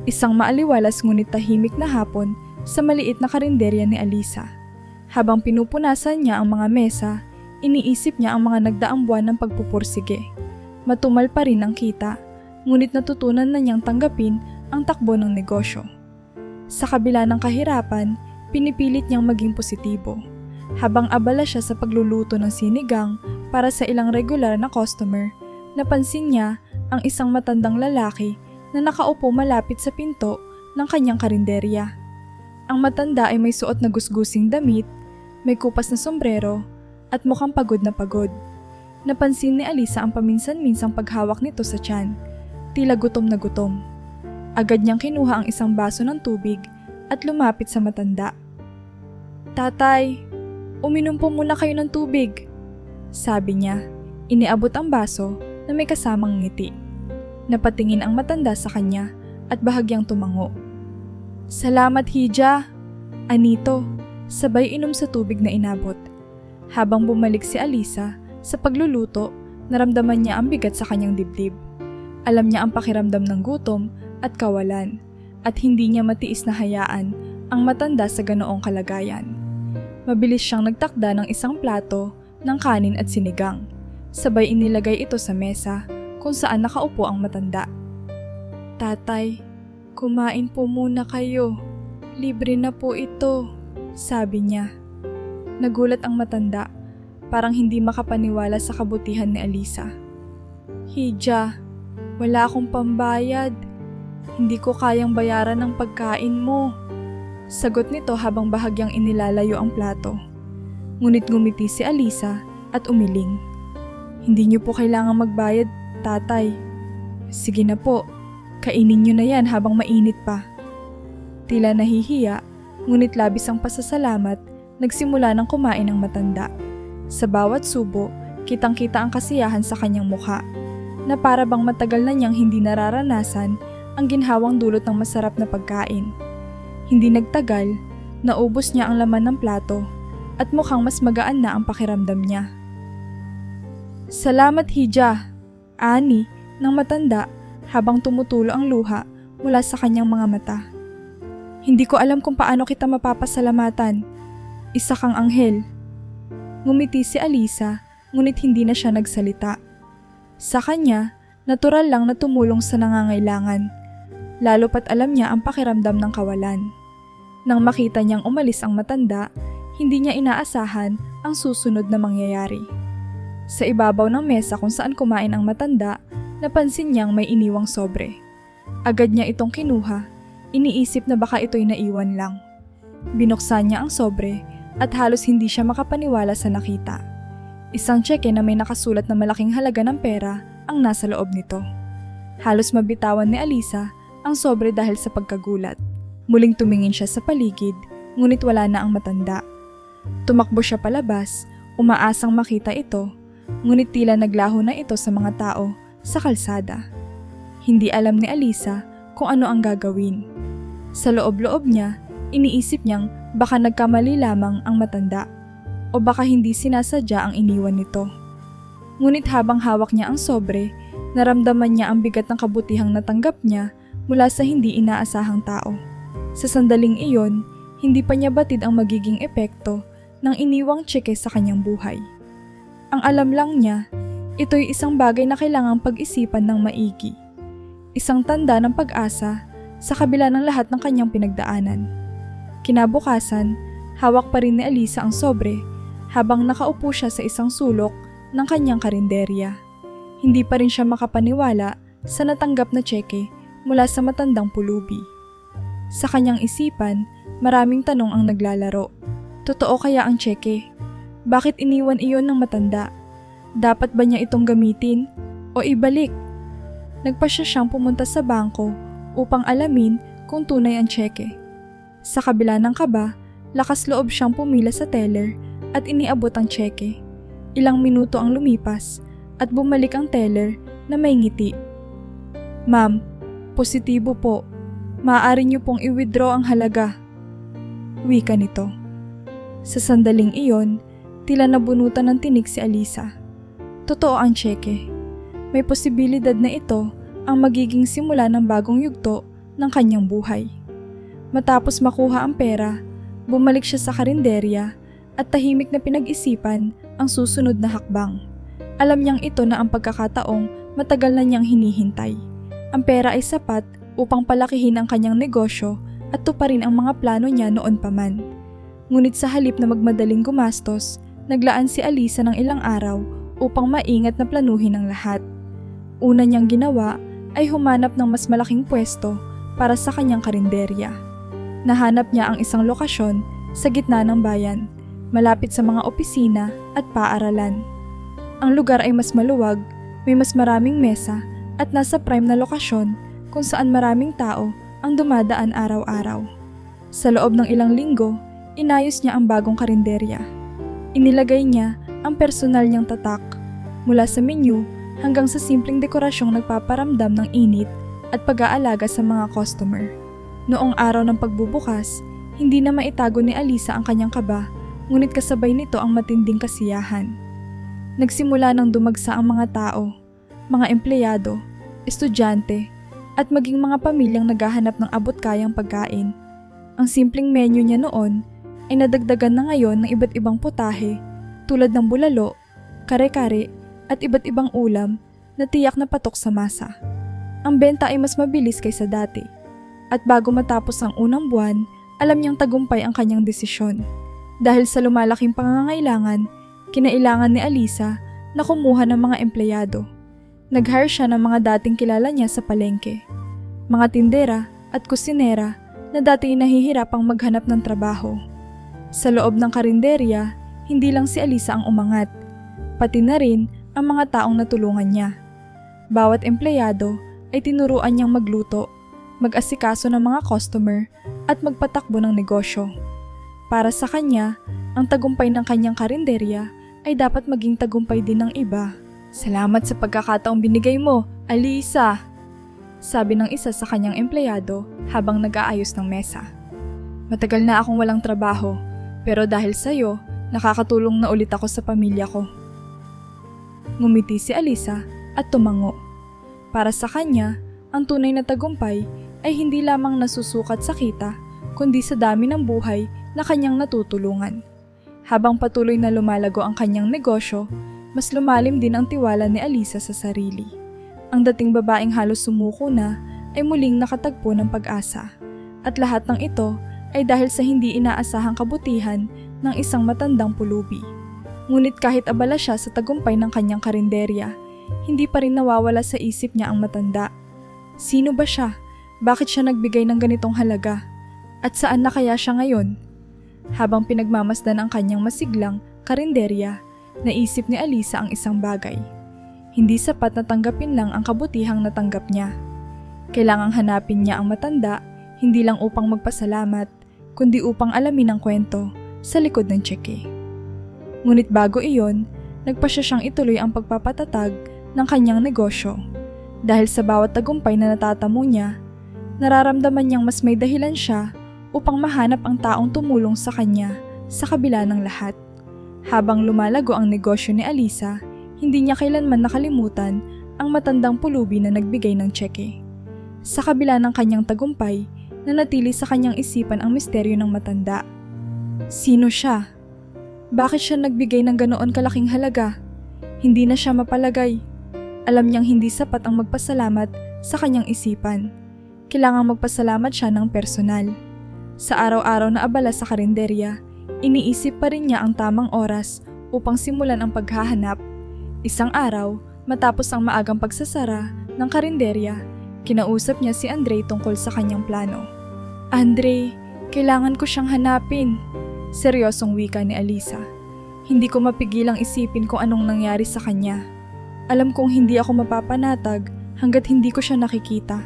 Isang maaliwalas ngunit tahimik na hapon sa maliit na karinderya ni Alisa. Habang pinupunasan niya ang mga mesa, iniisip niya ang mga nagdaang buwan ng pagpupursige. Matumal pa rin ang kita, ngunit natutunan na niyang tanggapin ang takbo ng negosyo. Sa kabila ng kahirapan, pinipilit niyang maging positibo. Habang abala siya sa pagluluto ng sinigang para sa ilang regular na customer, napansin niya ang isang matandang lalaki na nakaupo malapit sa pinto ng kanyang karinderya. Ang matanda ay may suot na gusgusing damit, may kupas na sombrero, at mukhang pagod na pagod. Napansin ni Alisa ang paminsan-minsang paghawak nito sa tiyan, tila gutom na gutom. Agad niyang kinuha ang isang baso ng tubig at lumapit sa matanda. "Tatay, uminom po muna kayo ng tubig," sabi niya. Iniabot ang baso na may kasamang ngiti. Napatingin ang matanda sa kanya at bahagyang tumango. "Salamat, Hija," anito, sabay inom sa tubig na inabot. Habang bumalik si Alisa sa pagluluto, naramdaman niya ang bigat sa kanyang dibdib. Alam niya ang pakiramdam ng gutom at kawalan, at hindi niya matiis na hayaan ang matanda sa ganoong kalagayan. Mabilis siyang nagtakda ng isang plato ng kanin at sinigang. Sabay inilagay ito sa mesa kung saan nakaupo ang matanda. "Tatay, kumain po muna kayo. Libre na po ito," sabi niya. Nagulat ang matanda, parang hindi makapaniwala sa kabutihan ni Alisa. "Hija, wala akong pambayad. Hindi ko kayang bayaran ng pagkain mo," sagot nito habang bahagyang inilalayo ang plato. Ngunit ngumiti si Alisa at umiling. "Hindi niyo po kailangang magbayad, tatay. Sige na po, kainin niyo na yan habang mainit pa." Tila nahihiya, ngunit labis ang pasasalamat, nagsimula ng kumain ang matanda. Sa bawat subo, kitang-kita ang kasiyahan sa kanyang mukha, na para bang matagal na niyang hindi nararanasan ang ginhawang dulot ng masarap na pagkain. Hindi nagtagal, naubos niya ang laman ng plato at mukhang mas magaan na ang pakiramdam niya. "Salamat, Hija," ani ng matanda habang tumutulo ang luha mula sa kanyang mga mata. "Hindi ko alam kung paano kita mapapasalamatan. Isa kang anghel." Ngumiti si Alisa, ngunit hindi na siya nagsalita. Sa kanya, natural lang na tumulong sa nangangailangan, lalo pat alam niya ang pakiramdam ng kawalan. Nang makita niyang umalis ang matanda, hindi niya inaasahan ang susunod na mangyayari. Sa ibabaw ng mesa kung saan kumain ang matanda, napansin niyang may iniwang sobre. Agad niya itong kinuha, iniisip na baka ito'y naiwan lang. Binuksan niya ang sobre at halos hindi siya makapaniwala sa nakita. Isang tseke na may nakasulat na malaking halaga ng pera ang nasa loob nito. Halos mabitawan ni Alisa ang sobre dahil sa pagkagulat. Muling tumingin siya sa paligid, ngunit wala na ang matanda. Tumakbo siya palabas, umaasang makita ito, ngunit tila naglaho na ito sa mga tao sa kalsada. Hindi alam ni Alisa kung ano ang gagawin. Sa loob-loob niya, iniisip niyang baka nagkamali lamang ang matanda o baka hindi sinasadya ang iniwan nito. Ngunit habang hawak niya ang sobre, naramdaman niya ang bigat ng kabutihang natanggap niya mula sa hindi inaasahang tao. Sa sandaling iyon, hindi pa niya batid ang magiging epekto ng iniwang tseke sa kanyang buhay. Ang alam lang niya, ito'y isang bagay na kailangang pag-isipan ng maigi. Isang tanda ng pag-asa sa kabila ng lahat ng kanyang pinagdaanan. Kinabukasan, hawak pa rin ni Alisa ang sobre habang nakaupo siya sa isang sulok ng kanyang karinderya. Hindi pa rin siya makapaniwala sa natanggap na tseke mula sa matandang pulubi. Sa kanyang isipan, maraming tanong ang naglalaro. Totoo kaya ang tseke? Bakit iniwan iyon ng matanda? Dapat ba niya itong gamitin o ibalik? Nagpasya siyang pumunta sa bangko upang alamin kung tunay ang tseke. Sa kabila ng kaba, lakas loob siyang pumila sa teller at iniabot ang tseke. Ilang minuto ang lumipas at bumalik ang teller na may ngiti. "Ma'am, positibo po. Maaari niyo pong i-withdraw ang halaga," wika nito. Sa sandaling iyon, tila nabunutan ng tinik si Alisa. Totoo ang tseke. May posibilidad na ito ang magiging simula ng bagong yugto ng kanyang buhay. Matapos makuha ang pera, bumalik siya sa karinderya at tahimik na pinag-isipan ang susunod na hakbang. Alam niyang ito na ang pagkakataong matagal na niyang hinihintay. Ang pera ay sapat upang palakihin ang kanyang negosyo at tuparin ang mga plano niya noon pa man. Ngunit sa halip na magmadaling gumastos, naglaan si Alisa ng ilang araw upang maingat na planuhin ang lahat. Una niyang ginawa ay humanap ng mas malaking pwesto para sa kanyang karinderya. Nahanap niya ang isang lokasyon sa gitna ng bayan, malapit sa mga opisina at paaralan. Ang lugar ay mas maluwag, may mas maraming mesa at nasa prime na lokasyon kung saan maraming tao ang dumadaan araw-araw. Sa loob ng ilang linggo, inayos niya ang bagong karinderya. Inilagay niya ang personal niyang tatak, mula sa menu hanggang sa simpleng dekorasyong nagpaparamdam ng init at pag-aalaga sa mga customer. Noong araw ng pagbubukas, hindi na maitago ni Alisa ang kanyang kaba, ngunit kasabay nito ang matinding kasiyahan. Nagsimula nang dumagsa ang mga tao, mga empleyado, estudyante, at maging mga pamilyang naghahanap ng abot-kayang pagkain. Ang simpleng menu niya noon ay nadagdagan na ngayon ng iba't ibang putahe tulad ng bulalo, kare-kare at iba't ibang ulam na tiyak na patok sa masa. Ang benta ay mas mabilis kaysa dati at bago matapos ang unang buwan, alam niyang tagumpay ang kanyang desisyon. Dahil sa lumalaking pangangailangan, kinailangan ni Alisa na kumuha ng mga empleyado. Nag-hire siya ng mga dating kilala niya sa palengke, mga tindera at kusinera na dati nahihirapang maghanap ng trabaho. Sa loob ng karinderya, hindi lang si Alisa ang umangat, pati na rin ang mga taong natulungan niya. Bawat empleyado ay tinuruan niyang magluto, mag-asikaso ng mga customer at magpatakbo ng negosyo. Para sa kanya, ang tagumpay ng kanyang karinderya ay dapat maging tagumpay din ng iba. "Salamat sa pagkakataong binigay mo, Alisa," sabi ng isa sa kanyang empleyado habang nag-aayos ng mesa. "Matagal na akong walang trabaho, pero dahil sa'yo, nakakatulong na ulit ako sa pamilya ko." Ngumiti si Alisa at tumango. Para sa kanya, ang tunay na tagumpay ay hindi lamang nasusukat sa kita, kundi sa dami ng buhay na kanyang natutulungan. Habang patuloy na lumalago ang kanyang negosyo, mas lumalim din ang tiwala ni Alisa sa sarili. Ang dating babaeng halos sumuko na ay muling nakatagpo ng pag-asa. At lahat ng ito ay dahil sa hindi inaasahang kabutihan ng isang matandang pulubi. Ngunit kahit abala siya sa tagumpay ng kanyang karinderya, hindi pa rin nawawala sa isip niya ang matanda. Sino ba siya? Bakit siya nagbigay ng ganitong halaga? At saan na kaya siya ngayon? Habang pinagmamasdan ang kanyang masiglang karinderya, naisip ni Alisa ang isang bagay. Hindi sapat na tanggapin lang ang kabutihang natanggap niya. Kailangang hanapin niya ang matanda, hindi lang upang magpasalamat, kundi upang alamin ang kwento sa likod ng tseke. Ngunit bago iyon, nagpasya siyang ituloy ang pagpapatatag ng kanyang negosyo. Dahil sa bawat tagumpay na natatamo niya, nararamdaman niyang mas may dahilan siya upang mahanap ang taong tumulong sa kanya sa kabila ng lahat. Habang lumalago ang negosyo ni Alisa, hindi niya kailanman nakalimutan ang matandang pulubi na nagbigay ng tseke. Sa kabila ng kanyang tagumpay, nanatili sa kanyang isipan ang misteryo ng matanda. Sino siya? Bakit siya nagbigay ng ganoon kalaking halaga? Hindi na siya mapalagay. Alam niyang hindi sapat ang magpasalamat sa kanyang isipan. Kailangang magpasalamat siya ng personal. Sa araw-araw na abala sa karinderya, iniisip pa rin niya ang tamang oras upang simulan ang paghahanap. Isang araw, matapos ang maagang pagsasara ng karinderya, kinausap niya si Andre tungkol sa kanyang plano. "Andre, kailangan ko siyang hanapin," seryosong wika ni Alisa. "Hindi ko mapigilang isipin kung anong nangyari sa kanya. Alam kong hindi ako mapapanatag hanggat hindi ko siya nakikita."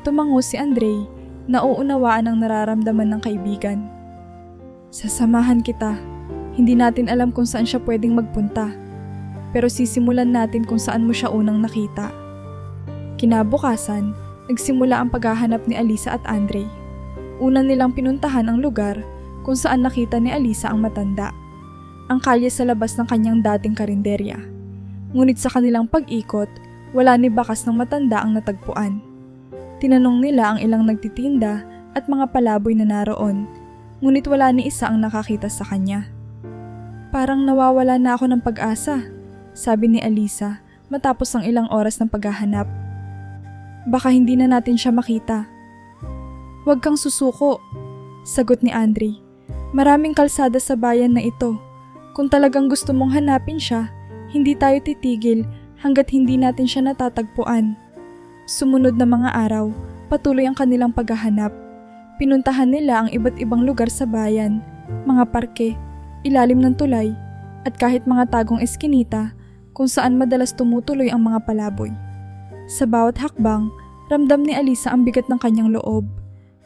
Tumango si Andre, nauunawaan ang nararamdaman ng kaibigan. "Sasamahan kita. Hindi natin alam kung saan siya pwedeng magpunta. Pero sisimulan natin kung saan mo siya unang nakita." Kinabukasan, nagsimula ang paghahanap ni Alisa at Andre. Una nilang pinuntahan ang lugar kung saan nakita ni Alisa ang matanda, ang kalye sa labas ng kanyang dating karinderya. Ngunit sa kanilang pag-ikot, wala ni bakas ng matanda ang natagpuan. Tinanong nila ang ilang nagtitinda at mga palaboy na naroon, ngunit wala ni isa ang nakakita sa kanya. "Parang nawawala na ako ng pag-asa," sabi ni Alisa matapos ang ilang oras ng paghahanap. "Baka hindi na natin siya makita." "Huwag kang susuko," sagot ni Andre. "Maraming kalsada sa bayan na ito. Kung talagang gusto mong hanapin siya, hindi tayo titigil hanggat hindi natin siya natatagpuan. Sumunod na mga araw, patuloy ang kanilang paghahanap. Pinuntahan nila ang iba't ibang lugar sa bayan, mga parke, ilalim ng tulay, at kahit mga tagong eskinita kung saan madalas tumutuloy ang mga palaboy. Sa bawat hakbang, ramdam ni Alisa ang bigat ng kanyang loob,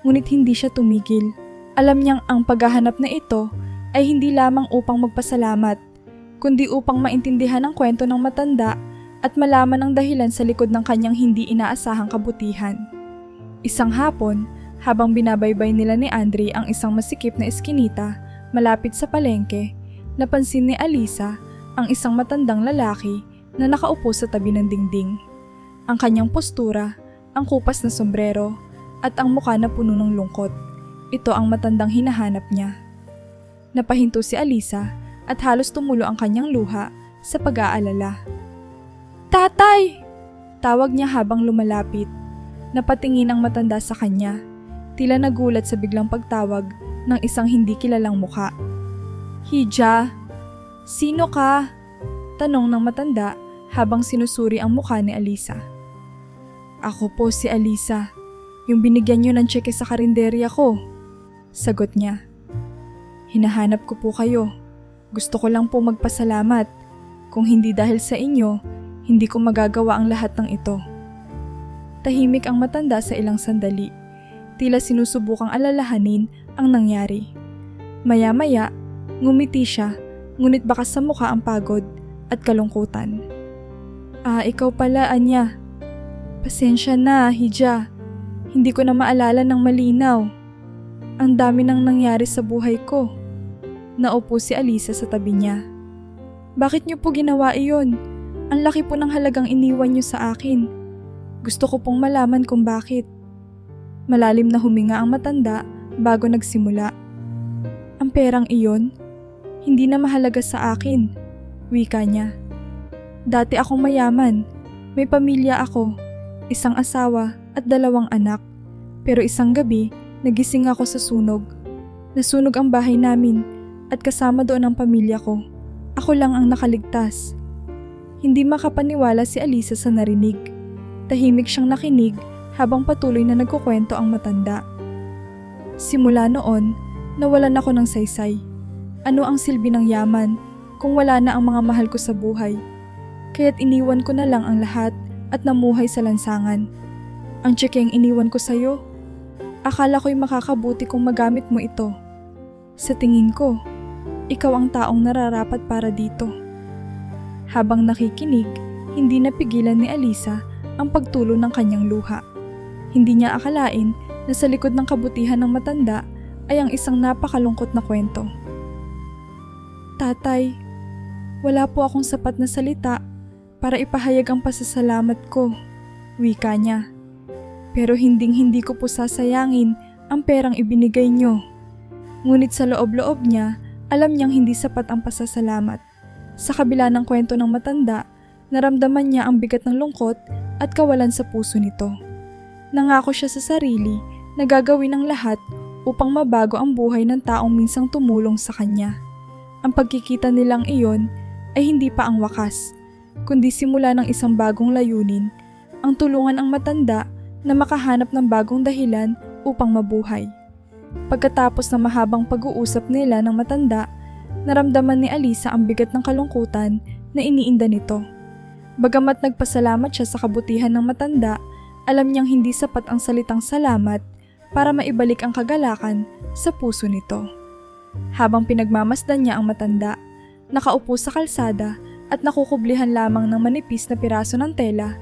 ngunit hindi siya tumigil. Alam niyang ang paghahanap na ito ay hindi lamang upang magpasalamat, kundi upang maintindihan ang kwento ng matanda at malaman ang dahilan sa likod ng kanyang hindi inaasahang kabutihan. Isang hapon, habang binabaybay nila ni Andre ang isang masikip na eskinita malapit sa palengke, napansin ni Alisa ang isang matandang lalaki na nakaupo sa tabi ng dingding. Ang kanyang postura, ang kupas na sombrero, at ang mukha na puno ng lungkot. Ito ang matandang hinahanap niya. Napahinto si Alisa at halos tumulo ang kanyang luha sa pag-aalala. "Tatay!" Tawag niya habang lumalapit. Napatingin ang matanda sa kanya, tila nagulat sa biglang pagtawag ng isang hindi kilalang mukha. "Hija, sino ka?" Tanong ng matanda habang sinusuri ang mukha ni Alisa. "Ako po si Alisa, yung binigyan niyo ng tseke sa karinderya ko," sagot niya. "Hinahanap ko po kayo. Gusto ko lang po magpasalamat. Kung hindi dahil sa inyo, hindi ko magagawa ang lahat ng ito." Tahimik ang matanda sa ilang sandali. Tila sinusubukang alalahanin ang nangyari. Maya-maya, ngumiti siya, ngunit bakas sa mukha ang pagod at kalungkutan. Ikaw pala, Anya. Pasensya na, Hija. Hindi ko na maalala ng malinaw. Ang dami nang nangyari sa buhay ko." Naupo si Alisa sa tabi niya. "Bakit niyo po ginawa iyon? Ang laki po ng halagang iniwan niyo sa akin. Gusto ko pong malaman kung bakit." Malalim na huminga ang matanda bago nagsimula. "Ang perang iyon, hindi na mahalaga sa akin," wika niya. "Dati akong mayaman, may pamilya ako, isang asawa at 2 anak. Pero isang gabi, nagising ako sa sunog. Nasunog ang bahay namin at kasama doon ang pamilya ko. Ako lang ang nakaligtas." Hindi makapaniwala si Alisa sa narinig. Tahimik siyang nakinig habang patuloy na nagkukwento ang matanda. "Simula noon, nawalan ako ng saysay. Ano ang silbi ng yaman kung wala na ang mga mahal ko sa buhay? Kaya't iniwan ko na lang ang lahat at namuhay sa lansangan. Ang tsekeng iniwan ko sa'yo, akala ko'y makakabuti kung magamit mo ito. Sa tingin ko, ikaw ang taong nararapat para dito." Habang nakikinig, hindi napigilan ni Alisa ang pagtulo ng kanyang luha. Hindi niya akalain na sa likod ng kabutihan ng matanda ay ang isang napakalungkot na kwento. "Tatay, wala po akong sapat na salita para ipahayag ang pasasalamat ko," wika niya. "Pero hinding-hindi ko po sasayangin ang perang ibinigay niyo." Ngunit sa loob-loob niya, alam niyang hindi sapat ang pasasalamat. Sa kabila ng kwento ng matanda, naramdaman niya ang bigat ng lungkot at kawalan sa puso nito. Nangako siya sa sarili na gagawin ang lahat upang mabago ang buhay ng taong minsang tumulong sa kanya. Ang pagkikita nilang iyon ay hindi pa ang wakas, kundi simula ng isang bagong layunin, ang tulungan ang matanda na makahanap ng bagong dahilan upang mabuhay. Pagkatapos ng mahabang pag-uusap nila ng matanda, naramdaman ni Alisa ang bigat ng kalungkutan na iniinda nito. Bagamat nagpasalamat siya sa kabutihan ng matanda, alam niyang hindi sapat ang salitang salamat para maibalik ang kagalakan sa puso nito. Habang pinagmamasdan niya ang matanda, nakaupo sa kalsada at nakukublihan lamang ng manipis na piraso ng tela,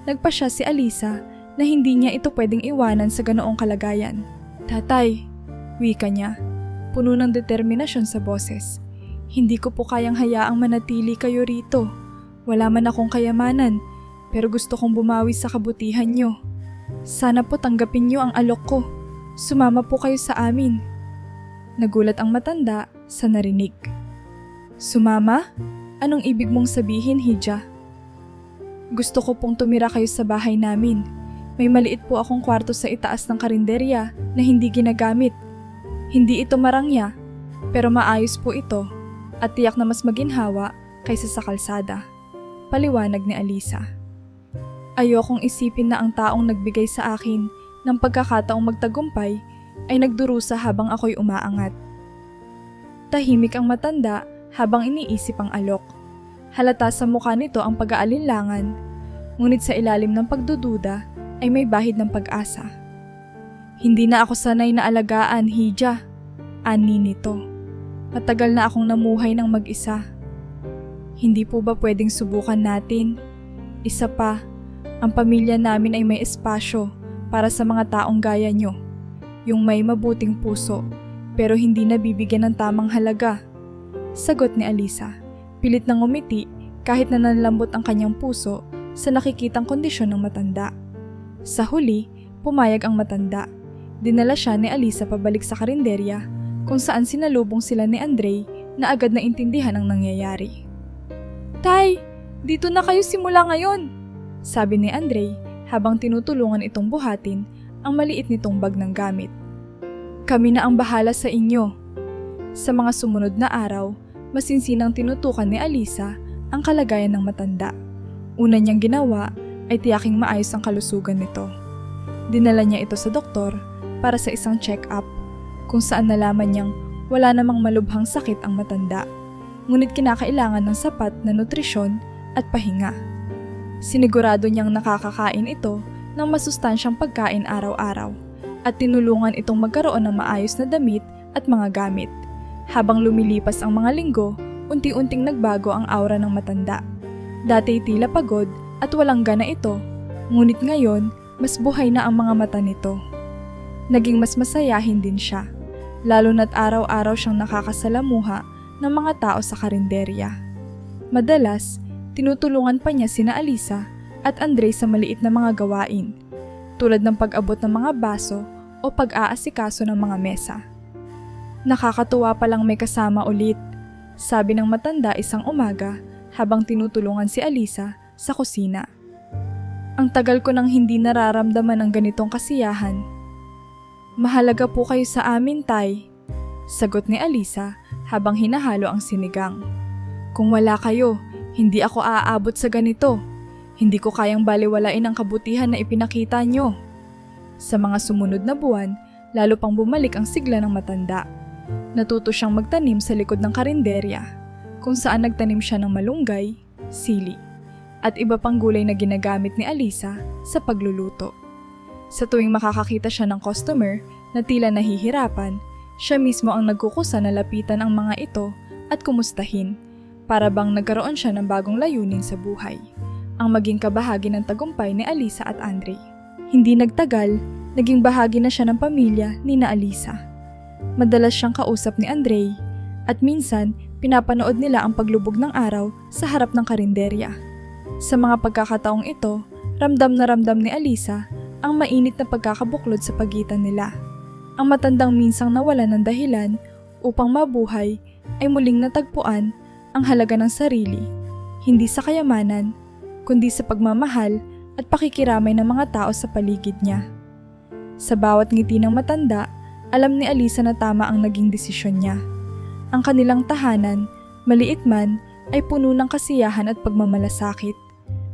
nagpasya si Alisa na hindi niya ito pwedeng iwanan sa ganoong kalagayan. "Tatay," wika niya, puno ng determinasyon sa boses. "Hindi ko po kayang hayaang manatili kayo rito. Wala man akong kayamanan, pero gusto kong bumawi sa kabutihan niyo. Sana po tanggapin niyo ang alok ko. Sumama po kayo sa amin." Nagulat ang matanda sa narinig. "Sumama? Anong ibig mong sabihin, Hija?" "Gusto ko pong tumira kayo sa bahay namin. May maliit po akong kwarto sa itaas ng karinderya na hindi ginagamit. Hindi ito marangya, pero maayos po ito at tiyak na mas maginhawa kaysa sa kalsada. paliwanag ni Alisa. Ayokong isipin na ang taong nagbigay sa akin ng pagkakataong magtagumpay ay nagdurusa habang ako'y umaangat. Tahimik ang matanda habang iniisip ang alok. Halata sa mukha nito ang pag-aalinlangan, ngunit sa ilalim ng pagdududa ay may bahid ng pag-asa. Hindi na ako sanay na alagaan, Hija. Ani nito. Matagal na akong namuhay ng mag-isa. Hindi po ba pwedeng subukan natin? Isa pa, ang pamilya namin ay may espasyo para sa mga taong gaya nyo. Yung may mabuting puso, pero hindi nabibigyan ng tamang halaga. Sagot ni Alisa, pilit na ngumiti kahit na nanlambot ang kanyang puso sa nakikitang kondisyon ng matanda. Sa huli, pumayag ang matanda. Dinala siya ni Alisa pabalik sa karinderya kung saan sinalubong sila ni Andre na agad na intindihan ang nangyayari. Tay, dito na kayo simula ngayon, sabi ni Andre habang tinutulungan itong buhatin ang maliit nitong bag ng gamit. Kami na ang bahala sa inyo. Sa mga sumunod na araw, masinsinang tinutukan ni Alisa ang kalagayan ng matanda. Una niyang ginawa ay tiyaking maayos ang kalusugan nito. Dinala niya ito sa doktor para sa isang check-up kung saan nalaman niyang wala namang malubhang sakit ang matanda. Ngunit kinakailangan ng sapat na nutrisyon at pahinga. Sinigurado niyang nakakakain ito ng masustansyang pagkain araw-araw at tinulungan itong magkaroon ng maayos na damit at mga gamit. Habang lumilipas ang mga linggo, unti-unting nagbago ang aura ng matanda. Dati tila pagod at walang gana ito, ngunit ngayon mas buhay na ang mga mata nito. Naging mas masayahin din siya, lalo na't araw-araw siyang nakakasalamuha ng mga tao sa karinderya. Madalas, tinutulungan pa niya sina Alisa at Andre sa maliit na mga gawain, tulad ng pag-abot ng mga baso o pag-aasikaso ng mga mesa. Nakakatuwa palang may kasama ulit, sabi ng matanda isang umaga habang tinutulungan si Alisa sa kusina. Ang tagal ko nang hindi nararamdaman ng ganitong kasiyahan. Mahalaga po kayo sa amin, Tay, sagot ni Alisa habang hinahalo ang sinigang. Kung wala kayo, hindi ako aabot sa ganito. Hindi ko kayang baliwalain ang kabutihan na ipinakita nyo. Sa mga sumunod na buwan, lalo pang bumalik ang sigla ng matanda. Natuto siyang magtanim sa likod ng karinderya, kung saan nagtanim siya ng malunggay, sili, at iba pang gulay na ginagamit ni Alisa sa pagluluto. Sa tuwing makakakita siya ng customer na tila nahihirapan, siya mismo ang nagkukusa na lapitan ang mga ito at kumustahin, para bang nagkaroon siya ng bagong layunin sa buhay, ang maging kabahagi ng tagumpay ni Alisa at Andre. Hindi nagtagal, naging bahagi na siya ng pamilya ni na Alisa. Madalas siyang kausap ni Andre at minsan pinapanood nila ang paglubog ng araw sa harap ng karinderya. Sa mga pagkakataong ito, ramdam na ramdam ni Alisa ang mainit na pagkakabuklod sa pagitan nila. Ang matandang minsang nawalan ng dahilan upang mabuhay ay muling natagpuan ang halaga ng sarili, hindi sa kayamanan, kundi sa pagmamahal at pakikiramay ng mga tao sa paligid niya. Sa bawat ngiti ng matanda, alam ni Alisa na tama ang naging desisyon niya. Ang kanilang tahanan, maliit man, ay puno ng kasiyahan at pagmamalasakit.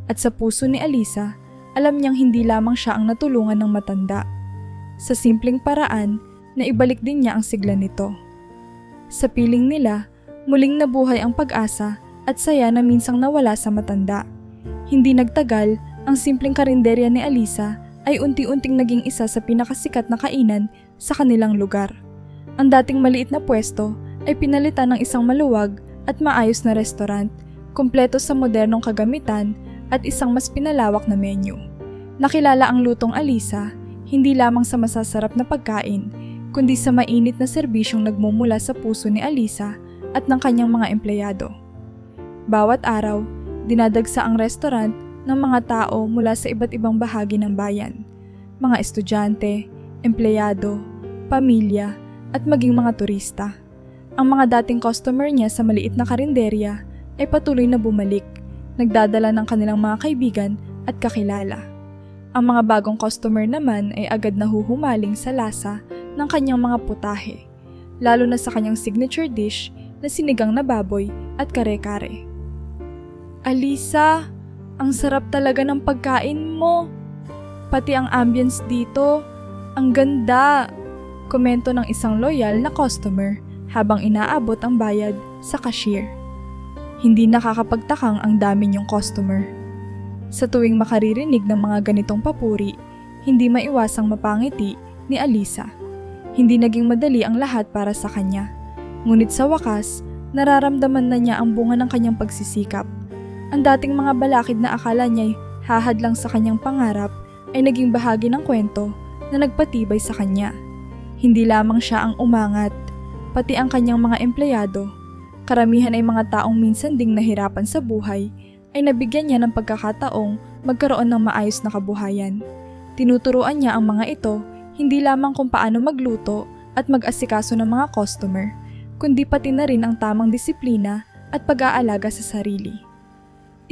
At sa puso ni Alisa, alam niyang hindi lamang siya ang natulungan ng matanda. Sa simpleng paraan, naibalik din niya ang sigla nito. Sa piling nila, muling nabuhay ang pag-asa at saya na minsang nawala sa matanda. Hindi nagtagal, ang simpleng karinderya ni Alisa ay unti-unting naging isa sa pinakasikat na kainan sa kanilang lugar. Ang dating maliit na pwesto ay pinalitan ng isang maluwag at maayos na restaurant, kumpleto sa modernong kagamitan at isang mas pinalawak na menu. Nakilala ang lutong Alisa hindi lamang sa masasarap na pagkain, kundi sa mainit na serbisyong nagmumula sa puso ni Alisa at ng kanyang mga empleyado. Bawat araw, dinadagsa ang restaurant ng mga tao mula sa iba't ibang bahagi ng bayan, mga estudyante, empleyado, pamilya, at maging mga turista. Ang mga dating customer niya sa maliit na karinderya ay patuloy na bumalik, nagdadala ng kanilang mga kaibigan at kakilala. Ang mga bagong customer naman ay agad na huhumaling sa lasa ng kanyang mga putahe, lalo na sa kanyang signature dish na sinigang na baboy at kare-kare. Alisa, ang sarap talaga ng pagkain mo. Pati ang ambience dito, ang ganda. Komento ng isang loyal na customer habang inaabot ang bayad sa cashier. Hindi nakakapagtakang ang dami niyong customer. Sa tuwing makaririnig ng mga ganitong papuri, hindi maiwasang mapangiti ni Alisa. Hindi naging madali ang lahat para sa kanya. Ngunit sa wakas, nararamdaman na niya ang bunga ng kanyang pagsisikap. Ang dating mga balakid na akala niya'y hahadlang sa kanyang pangarap ay naging bahagi ng kwento na nagpatibay sa kanya. Hindi lamang siya ang umangat, pati ang kanyang mga empleyado. Karamihan ay mga taong minsan ding nahirapan sa buhay ay nabigyan niya ng pagkakataong magkaroon ng maayos na kabuhayan. Tinuturuan niya ang mga ito hindi lamang kung paano magluto at mag-asikaso ng mga customer, kundi pati na rin ang tamang disiplina at pag-aalaga sa sarili.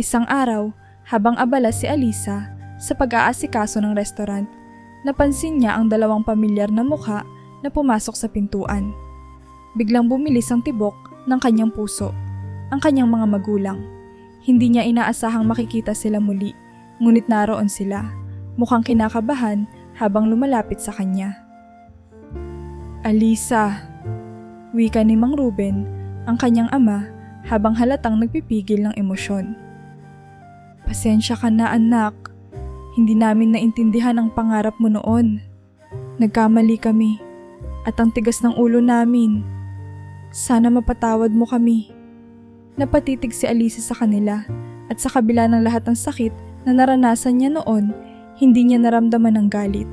Isang araw, habang abala si Alisa sa pag-aasikaso ng restaurant, napansin niya ang dalawang pamilyar na mukha na pumasok sa pintuan. Biglang bumilis ang tibok ng kanyang puso, ang kanyang mga magulang. Hindi niya inaasahang makikita sila muli, ngunit naroon sila, mukhang kinakabahan habang lumalapit sa kanya. Alisa, wika ni Mang Ruben, ang kanyang ama, habang halatang nagpipigil ng emosyon. Pasensya ka na anak, hindi namin naintindihan ang pangarap mo noon. Nagkamali kami, at ang tigas ng ulo namin. Sana mapatawad mo kami. Napatitig si Alisa sa kanila, at sa kabila ng lahat ng sakit na naranasan niya noon, hindi niya naramdaman ang galit.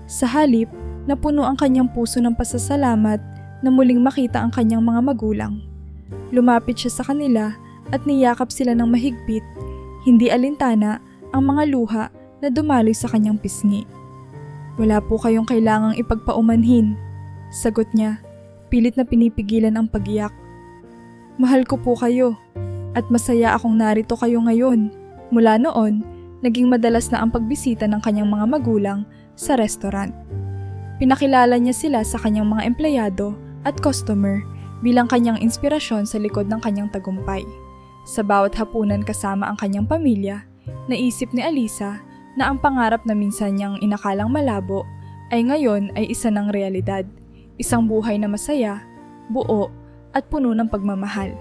Sa halip, napuno ang kanyang puso ng pasasalamat na muling makita ang kanyang mga magulang. Lumapit siya sa kanila at niyakap sila ng mahigpit, hindi alintana ang mga luha na dumaloy sa kanyang pisngi. Wala po kayong kailangang ipagpaumanhin, sagot niya, pilit na pinipigilan ang pagiyak. Mahal ko po kayo, at masaya akong narito kayo ngayon. Mula noon, naging madalas na ang pagbisita ng kanyang mga magulang sa restaurant. Pinakilala niya sila sa kanyang mga empleyado at customer bilang kanyang inspirasyon sa likod ng kanyang tagumpay. Sa bawat hapunan kasama ang kanyang pamilya, naisip ni Alisa na ang pangarap na minsan niyang inakalang malabo ay ngayon ay isa ng realidad. Isang buhay na masaya, buo at puno ng pagmamahal.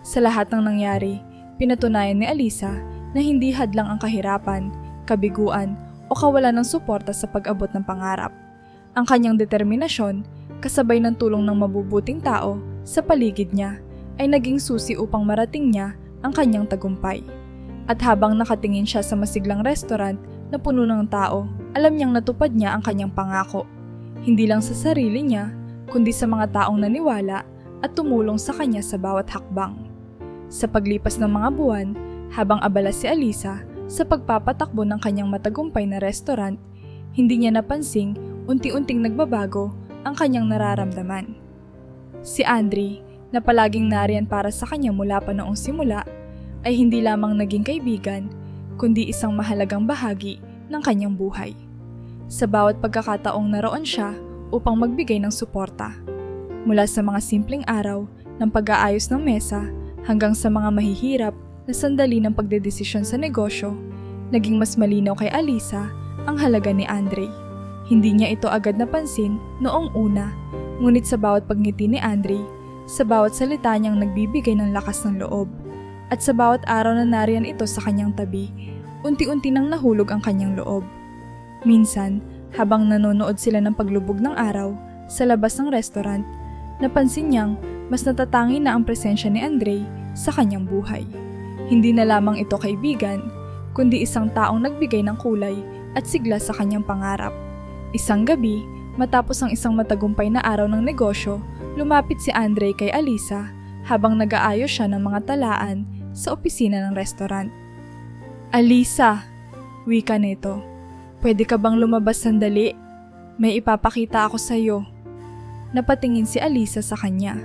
Sa lahat ng nangyari, pinatunayan ni Alisa na hindi hadlang ang kahirapan, kabiguan o kawalan ng suporta sa pag-abot ng pangarap. Ang kanyang determinasyon, kasabay ng tulong ng mabubuting tao sa paligid niya, ay naging susi upang marating niya ang kanyang tagumpay. At habang nakatingin siya sa masiglang restaurant na puno ng tao, alam niyang natupad niya ang kanyang pangako. Hindi lang sa sarili niya, kundi sa mga taong naniwala at tumulong sa kanya sa bawat hakbang. Sa paglipas ng mga buwan, habang abala si Alisa sa pagpapatakbo ng kanyang matagumpay na restaurant, hindi niya napansing unti-unting nagbabago ang kanyang nararamdaman. Si Andre, na palaging nariyan para sa kanya mula pa noong simula, ay hindi lamang naging kaibigan, kundi isang mahalagang bahagi ng kanyang buhay. Sa bawat pagkakataong naroon siya upang magbigay ng suporta. Mula sa mga simpleng araw ng pag-aayos ng mesa hanggang sa mga mahihirap na sandali ng pagdedesisyon sa negosyo, naging mas malinaw kay Alisa ang halaga ni Andre. Hindi niya ito agad napansin noong una, ngunit sa bawat pagngiti ni Andre, sa bawat salita niyang nagbibigay ng lakas ng loob, at sa bawat araw na nariyan ito sa kanyang tabi, unti-unti nang nahulog ang kanyang loob. Minsan, habang nanonood sila ng paglubog ng araw sa labas ng restaurant, napansin niyang mas natatangi na ang presensya ni Andre sa kanyang buhay. Hindi na lamang ito kaibigan, kundi isang taong nagbigay ng kulay at sigla sa kanyang pangarap. Isang gabi, matapos ang isang matagumpay na araw ng negosyo, lumapit si Andre kay Alisa habang nag-aayos siya ng mga talaan sa opisina ng restaurant. Alisa, wika nito, pwede ka bang lumabas sandali? May ipapakita ako sa iyo. Napatingin si Alisa sa kanya.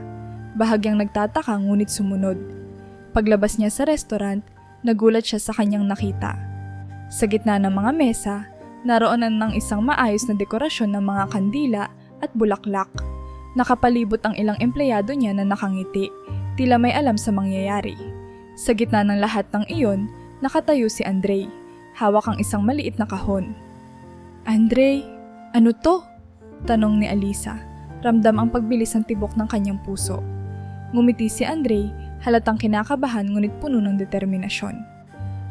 Bahagyang nagtataka ngunit sumunod. Paglabas niya sa restaurant, nagulat siya sa kanyang nakita. Sa gitna ng mga mesa, naroonan ng isang maayos na dekorasyon ng mga kandila at bulaklak. Nakapalibot ang ilang empleyado niya na nakangiti, tila may alam sa mangyayari. Sa gitna ng lahat ng iyon, nakatayo si Andrei, hawak ang isang maliit na kahon. "Andrei, ano to?" tanong ni Alisa. Ramdam ang pagbilis ng tibok ng kanyang puso. Ngumiti si Andrei, halatang kinakabahan ngunit puno ng determinasyon.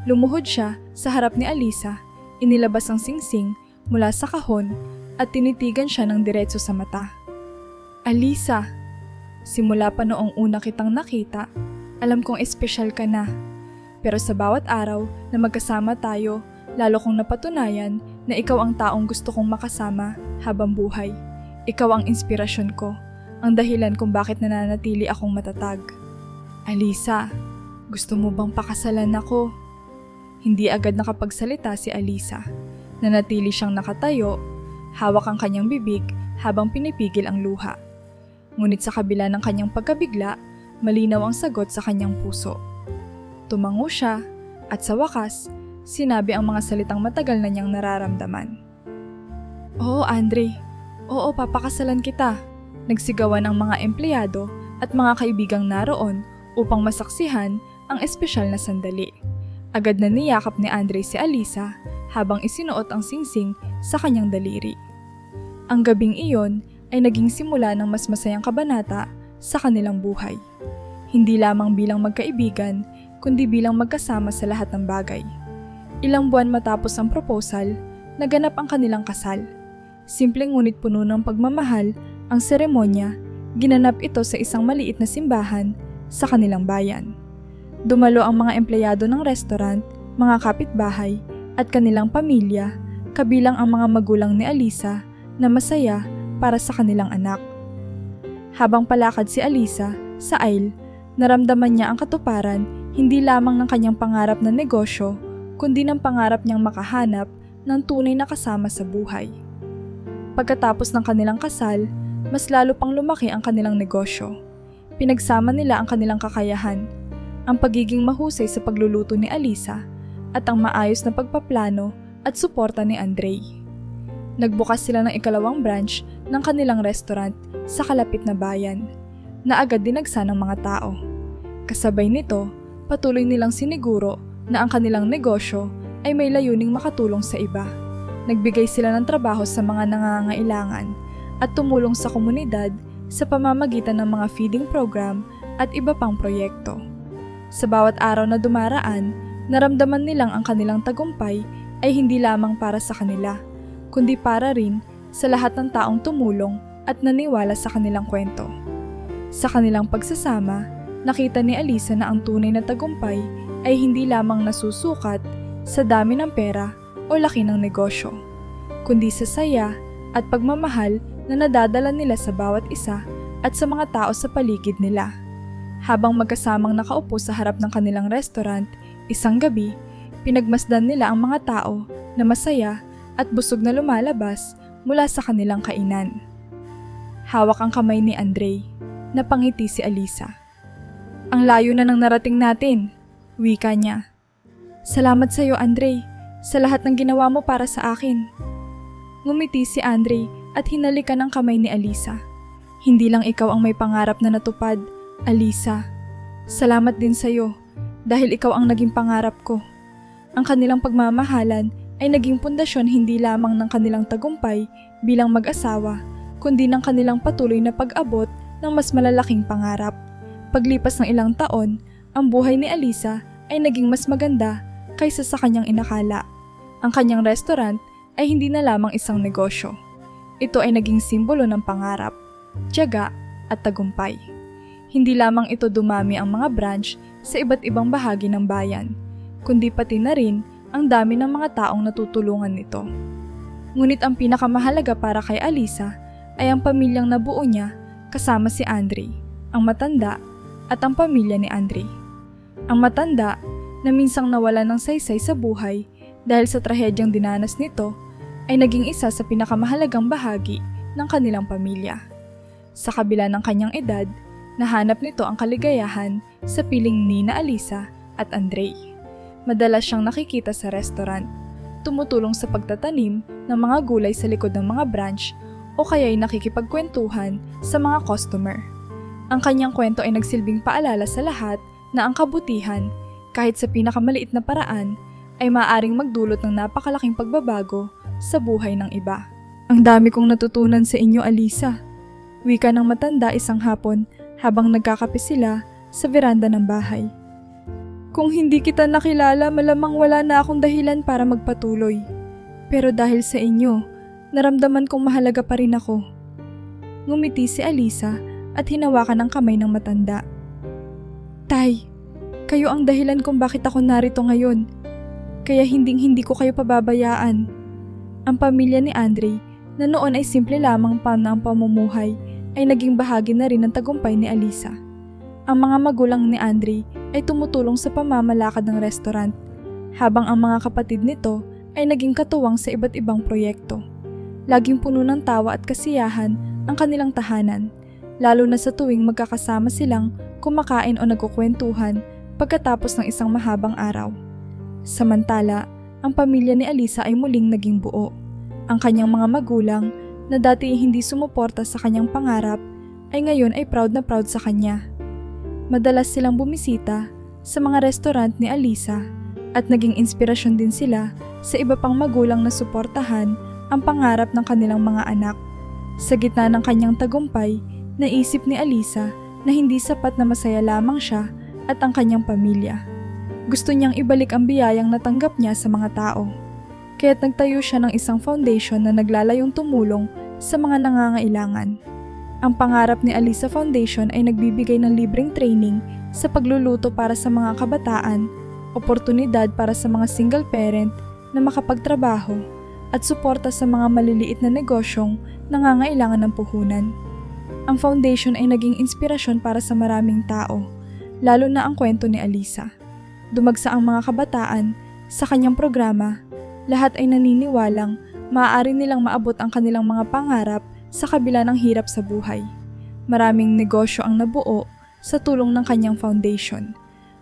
Lumuhod siya sa harap ni Alisa, inilabas ang singsing mula sa kahon at tinitigan siya ng diretso sa mata. "Alisa, simula pa noong una kitang nakita, alam kong espesyal ka na. Pero sa bawat araw na magkasama tayo, lalo kong napatunayan na ikaw ang taong gusto kong makasama habang buhay. Ikaw ang inspirasyon ko, ang dahilan kung bakit nananatili akong matatag. Alisa, gusto mo bang pakasalan ako?" Hindi agad nakapagsalita si Alisa. Nanatili siyang nakatayo, hawak ang kanyang bibig habang pinipigil ang luha. Ngunit sa kabila ng kanyang pagkabigla, malinaw ang sagot sa kanyang puso. Tumango siya at sa wakas, sinabi ang mga salitang matagal na niyang nararamdaman. "Oo, Andrei. Oo, papakasalan kita." Nagsigawan ang mga empleyado at mga kaibigang naroon upang masaksihan ang espesyal na sandali. Agad na niyakap ni Andrei si Alisa habang isinuot ang singsing sa kanyang daliri. Ang gabing iyon ay naging simula ng mas masayang kabanata sa kanilang buhay. Hindi lamang bilang magkaibigan, kundi bilang magkasama sa lahat ng bagay. Ilang buwan matapos ang proposal, naganap ang kanilang kasal. Simpleng ngunit puno ng pagmamahal ang seremonya, ginanap ito sa isang maliit na simbahan sa kanilang bayan. Dumalo ang mga empleyado ng restaurant, mga kapitbahay, at kanilang pamilya, kabilang ang mga magulang ni Alisa na masaya para sa kanilang anak. Habang palakad si Alisa sa aisle, naramdaman niya ang katuparan hindi lamang ng kanyang pangarap na negosyo, kundi ng pangarap niyang makahanap ng tunay na kasama sa buhay. Pagkatapos ng kanilang kasal, mas lalo pang lumaki ang kanilang negosyo. Pinagsama nila ang kanilang kakayahan, ang pagiging mahusay sa pagluluto ni Alisa, at ang maayos na pagpaplano at suporta ni Andrei. Nagbukas sila ng ikalawang branch ng kanilang restaurant sa kalapit na bayan, na agad dinagsa ng mga tao. Kasabay nito, patuloy nilang siniguro na ang kanilang negosyo ay may layuning makatulong sa iba. Nagbigay sila ng trabaho sa mga nangangailangan at tumulong sa komunidad sa pamamagitan ng mga feeding program at iba pang proyekto. Sa bawat araw na dumaraan, naramdaman nilang ang kanilang tagumpay ay hindi lamang para sa kanila, kundi para rin sa lahat ng taong tumulong at naniwala sa kanilang kwento. Sa kanilang pagsasama, nakita ni Alisa na ang tunay na tagumpay ay hindi lamang nasusukat sa dami ng pera o laki ng negosyo, kundi sa saya at pagmamahal na nadadala nila sa bawat isa at sa mga tao sa paligid nila. Habang magkasamang nakaupo sa harap ng kanilang restaurant, isang gabi, pinagmasdan nila ang mga tao na masaya at busog na lumalabas mula sa kanilang kainan. Hawak ang kamay ni Andrei, napangiti si Alisa. "Ang layo na ng narating natin," wika niya. "Salamat sa iyo, Andrei, sa lahat ng ginawa mo para sa akin." Ngumiti si Andrei at hinalikan ang kamay ni Alisa. "Hindi lang ikaw ang may pangarap na natupad, Alisa. Salamat din sa iyo dahil ikaw ang naging pangarap ko." Ang kanilang pagmamahalan ay naging pundasyon hindi lamang ng kanilang tagumpay bilang mag-asawa, kundi ng kanilang patuloy na pag-abot ng mas malalaking pangarap. Paglipas ng ilang taon, ang buhay ni Alisa ay naging mas maganda kaysa sa kanyang inakala. Ang kanyang restaurant ay hindi na lamang isang negosyo. Ito ay naging simbolo ng pangarap, tiyaga at tagumpay. Hindi lamang ito dumami ang mga branch sa iba't ibang bahagi ng bayan, kundi pati na rin ang dami ng mga taong natutulungan nito. Ngunit ang pinakamahalaga para kay Alisa ay ang pamilyang nabuo niya kasama si Andrei, ang matanda at ang pamilya ni Andrei. Ang matanda na minsang nawala ng saysay sa buhay dahil sa trahedyang dinanas nito ay naging isa sa pinakamahalagang bahagi ng kanilang pamilya. Sa kabila ng kanyang edad, nahanap nito ang kaligayahan sa piling ni na Alisa at Andrei. Madalas siyang nakikita sa restaurant, tumutulong sa pagtatanim ng mga gulay sa likod ng mga branch o kaya'y nakikipagkwentuhan sa mga customer. Ang kanyang kwento ay nagsilbing paalala sa lahat na ang kabutihan, kahit sa pinakamaliit na paraan, ay maaaring magdulot ng napakalaking pagbabago sa buhay ng iba. Ang dami kong natutunan sa inyo, Alisa. Wika ng matanda isang hapon habang nagkakape sila sa veranda ng bahay. Kung hindi kita nakilala, malamang wala na akong dahilan para magpatuloy. Pero dahil sa inyo, naramdaman kong mahalaga pa rin ako. Ngumiti si Alisa at hinawakan ang kamay ng matanda. Tay, kayo ang dahilan kung bakit ako narito ngayon. Kaya hindi ko kayo pababayaan. Ang pamilya ni Andre, na noon ay simple lamang pa na ang pamumuhay, ay naging bahagi na rin ng tagumpay ni Alisa. Ang mga magulang ni Andre ay tumutulong sa pamamalakad ng restaurant, habang ang mga kapatid nito ay naging katuwang sa iba't ibang proyekto. Laging puno ng tawa at kasiyahan ang kanilang tahanan, lalo na sa tuwing magkakasama silang kumakain o nagkukwentuhan pagkatapos ng isang mahabang araw. Samantala, ang pamilya ni Alisa ay muling naging buo. Ang kanyang mga magulang na dati hindi sumuporta sa kanyang pangarap ay ngayon ay proud na proud sa kanya. Madalas silang bumisita sa mga restaurant ni Alisa at naging inspirasyon din sila sa iba pang magulang na suportahan ang pangarap ng kanilang mga anak. Sa gitna ng kanyang tagumpay, naisip ni Alisa na hindi sapat na masaya lamang siya at ang kanyang pamilya. Gusto niyang ibalik ang biyayang natanggap niya sa mga tao. Kaya't nagtayo siya ng isang foundation na naglalayong tumulong sa mga nangangailangan. Ang pangarap ni Alisa Foundation ay nagbibigay ng libreng training sa pagluluto para sa mga kabataan, oportunidad para sa mga single parent na makapagtrabaho, at suporta sa mga maliliit na negosyong nangangailangan ng puhunan. Ang foundation ay naging inspirasyon para sa maraming tao, lalo na ang kwento ni Alisa. Dumagsa ang mga kabataan sa kanyang programa. Lahat ay naniniwalang maaari nilang maabot ang kanilang mga pangarap sa kabila ng hirap sa buhay. Maraming negosyo ang nabuo sa tulong ng kanyang foundation,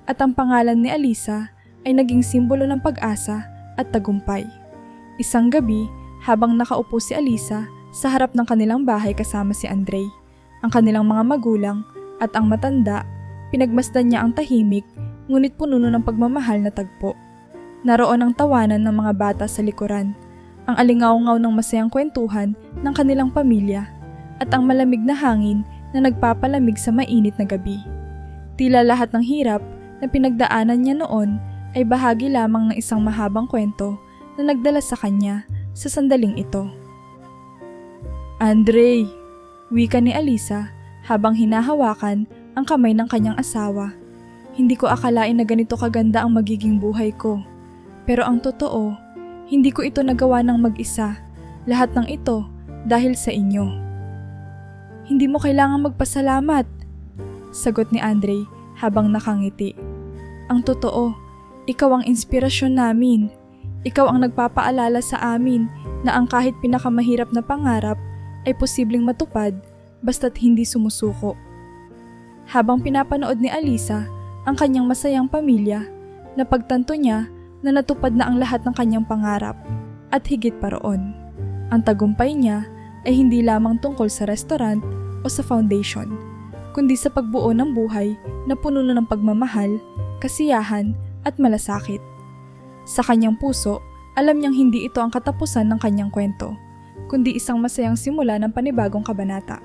at ang pangalan ni Alisa ay naging simbolo ng pag-asa at tagumpay. Isang gabi, habang nakaupo si Alisa sa harap ng kanilang bahay kasama si Andre, ang kanilang mga magulang at ang matanda, pinagmasdan niya ang tahimik ngunit puno ng pagmamahal na tagpo. Naroon ang tawanan ng mga bata sa likuran, ang alingaw-ngaw ng masayang kwentuhan ng kanilang pamilya, at ang malamig na hangin na nagpapalamig sa mainit na gabi. Tila lahat ng hirap na pinagdaanan niya noon ay bahagi lamang ng isang mahabang kwento na nagdala sa kanya sa sandaling ito. Andre, wika ni Alisa habang hinahawakan ang kamay ng kanyang asawa. Hindi ko akalain na ganito kaganda ang magiging buhay ko. Pero ang totoo, hindi ko ito nagawa ng mag-isa. Lahat ng ito dahil sa inyo. Hindi mo kailangang magpasalamat, sagot ni Andre habang nakangiti. Ang totoo, ikaw ang inspirasyon namin. Ikaw ang nagpapaalala sa amin na ang kahit pinakamahirap na pangarap ay posibleng matupad basta't hindi sumusuko. Habang pinapanood ni Alisa ang kanyang masayang pamilya, napagtanto niya na natupad na ang lahat ng kanyang pangarap, at higit pa roon. Ang tagumpay niya ay hindi lamang tungkol sa restaurant o sa foundation, kundi sa pagbuo ng buhay na puno ng pagmamahal, kasiyahan at malasakit. Sa kanyang puso, alam niyang hindi ito ang katapusan ng kanyang kwento, kundi isang masayang simula ng panibagong kabanata.